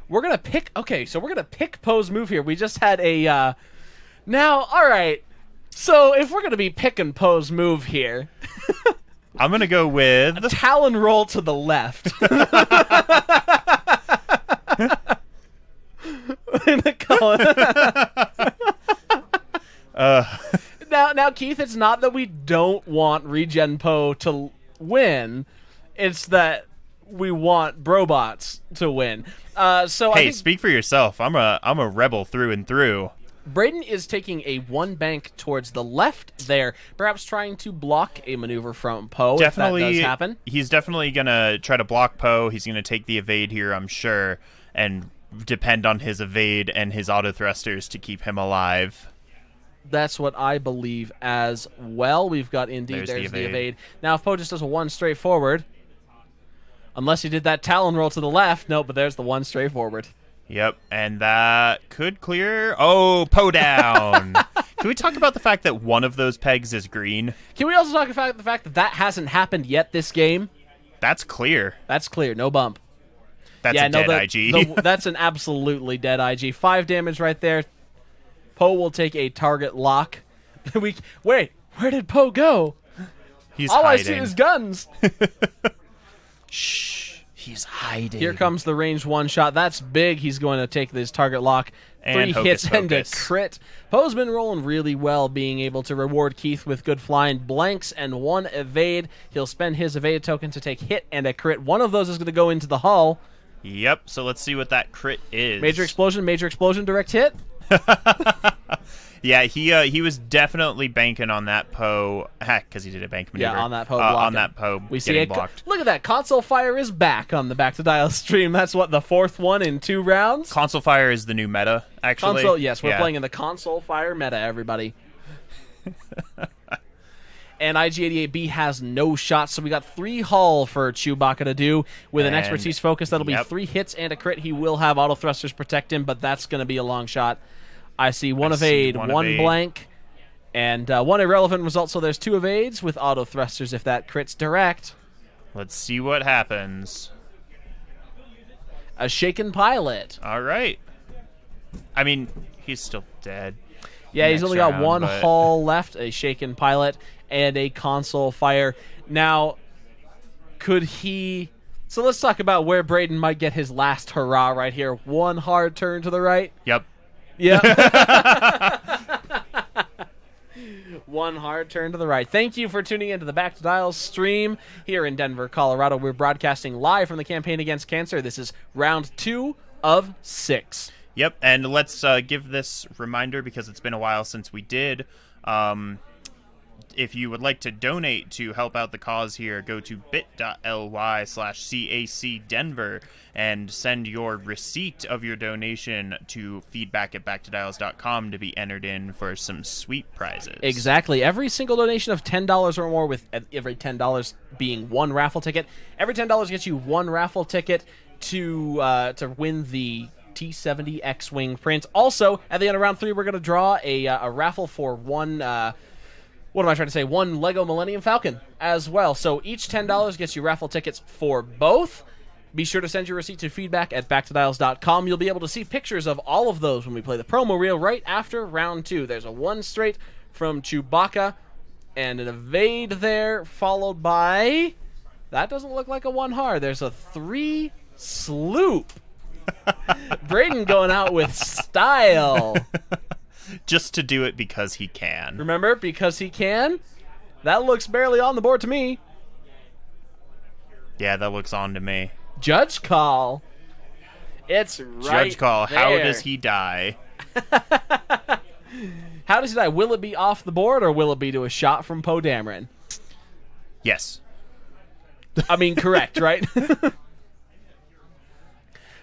A: We're gonna pick. Okay, so we're gonna pick Poe's move here. We just had a. Now, all right. So if we're gonna be picking Poe's move here,
B: I'm gonna go with
A: a Talon roll to the left. Now, Keith, it's not that we don't want Regen Poe to win; it's that we want Brobots to win. So
B: hey, speak for yourself. I'm a rebel through and through.
A: Braiden is taking a 1 bank towards the left there, perhaps trying to block a maneuver from Poe.
B: Definitely,
A: if that does happen.
B: He's definitely gonna try to block Poe. He's gonna take the evade here, I'm sure, and depend on his evade and his auto thrusters to keep him alive.
A: That's what I believe as well. We've got indeed. There's the evade. Now, if Poe just does a 1 straight forward, unless he did that Talon roll to the left, nope. But there's the 1 straight forward.
B: Yep, and that could clear. Oh, Poe down. Can we talk about the fact that one of those pegs is green?
A: Can we also talk about the fact that that hasn't happened yet this game?
B: That's clear.
A: That's clear. No bump.
B: That's a dead IG.
A: That's an absolutely dead IG. 5 damage right there. Poe will take a target lock. Wait, where did Poe go?
B: He's
A: All
B: hiding.
A: I see is guns.
B: Shh. He's hiding.
A: Here comes the range one shot. That's big. He's going to take this target lock.
B: And
A: 3 hits
B: hocus
A: and a
B: pocus.
A: crit. Poe's been rolling really well, being able to reward Keith with good flying, blanks, and 1 evade. He'll spend his evade token to take hit and a crit. One of those is going to go into the hull.
B: Yep, so let's see what that crit is.
A: Major explosion, direct hit.
B: Yeah, he was definitely banking on that Poe. Heck, because he did a bank maneuver.
A: Yeah, on that Poe blocking.
B: On that Poe
A: We see
B: getting
A: it.
B: blocked.
A: Look at that. Console Fire is back on the Back to Dial stream. That's what, the 4th one in 2 rounds?
B: Console Fire is the new meta, actually.
A: Console, yes, we're playing in the Console Fire meta, everybody. And IG-88B has no shots, so we got 3 hull for Chewbacca to do. With an
B: And-
A: expertise focus, that'll be
B: yep.
A: 3 hits and a crit. He will have auto thrusters protect him, but that's going to be a long shot. I see 1 evade, 1 blank, and 1 irrelevant result, so there's 2 evades with auto thrusters if that crit's direct.
B: Let's see what happens.
A: A shaken pilot.
B: All right. I mean, he's still dead.
A: Yeah, he's
B: next
A: only got
B: round,
A: 1
B: but-
A: hull left, a shaken pilot, and a console fire. Now, could he... So let's talk about where Braiden might get his last hurrah right here. 1 hard turn to the right.
B: Yep.
A: Yeah. 1 hard turn to the right. Thank you for tuning into the Back to Dial stream here in Denver, Colorado. We're broadcasting live from the campaign against cancer. This is round 2 of 6.
B: Yep, and let's give this reminder because it's been a while since we did. If you would like to donate to help out the cause here, go to bit.ly/CAC Denver and send your receipt of your donation to feedback@backtodials.com to be entered in for some sweet prizes.
A: Exactly. Every single donation of $10 or more, with every $10 being 1 raffle ticket. Every $10 gets you 1 raffle ticket to win the T-70 X-Wing print. Also, at the end of round 3, we're going to draw a raffle for 1... what am I trying to say? 1 Lego Millennium Falcon as well. So each $10 gets you raffle tickets for both. Be sure to send your receipt to feedback@backtodials.com. You'll be able to see pictures of all of those when we play the promo reel right after round 2. There's a 1 straight from Chewbacca and an evade there, followed by... That doesn't look like a 1 hard. There's a 3 sloop. Braiden going out with style.
B: Just to do it because he can.
A: Remember, because he can? That looks barely on the board to me.
B: Yeah, that looks on to me.
A: Judge call. It's right
B: Judge call.
A: there.
B: How does he die?
A: How does he die? Will it be off the board, or will it be to a shot from Poe Dameron?
B: Yes.
A: I mean, correct, right?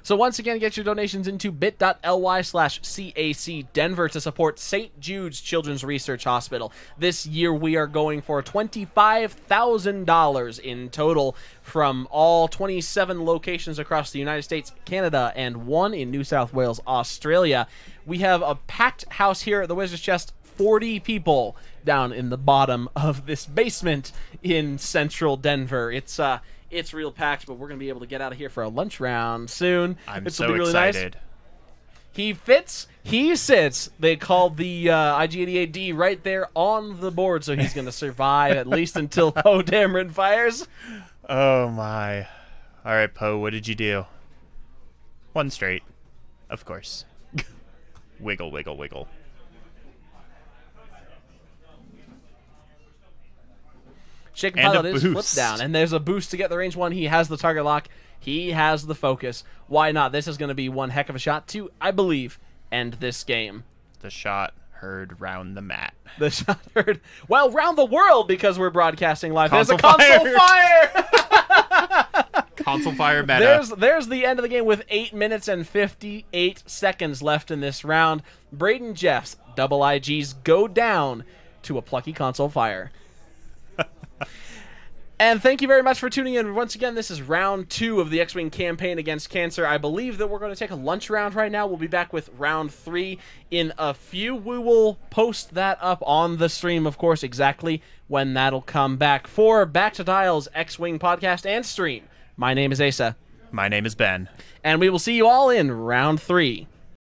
A: So once again, get your donations into bit.ly/CAC Denver to support St. Jude's Children's Research Hospital. This year we are going for $25,000 in total from all 27 locations across the United States, Canada, and 1 in New South Wales, Australia. We have a packed house here at the Wizard's Chest. 40 people down in the bottom of this basement in central Denver. It's real packed, but we're going to be able to get out of here for a lunch round soon.
B: I'm so excited.
A: Nice. He fits, he sits. They called the IG-88D right there on the board, so he's going to survive at least until Poe Dameron fires.
B: Oh, my. All right, Poe, what did you do? 1 straight. Of course. Wiggle, wiggle, wiggle.
A: Shaken
B: And
A: Pilot
B: a
A: is
B: boost.
A: flipped down, and there's a boost to get the range 1. He has the target lock. He has the focus. Why not? This is going to be one heck of a shot to, I believe, end this game.
B: The shot heard round the mat.
A: The shot heard, well, round the world because we're broadcasting live.
B: Console
A: There's a console fire!
B: Console fire meta.
A: There's the end of the game with 8 minutes and 58 seconds left in this round. Braiden Jeffs, double IGs, go down to a plucky console fire. And thank you very much for tuning in. Once again, this is round 2 of the X-Wing campaign against cancer. I believe that we're going to take a lunch round right now. We'll be back with round 3 in a few. We will post that up on the stream, of course, exactly when that'll come back. For Back to Dial's X-Wing podcast and stream, my name is Asa.
B: My name is Ben.
A: And we will see you all in round 3.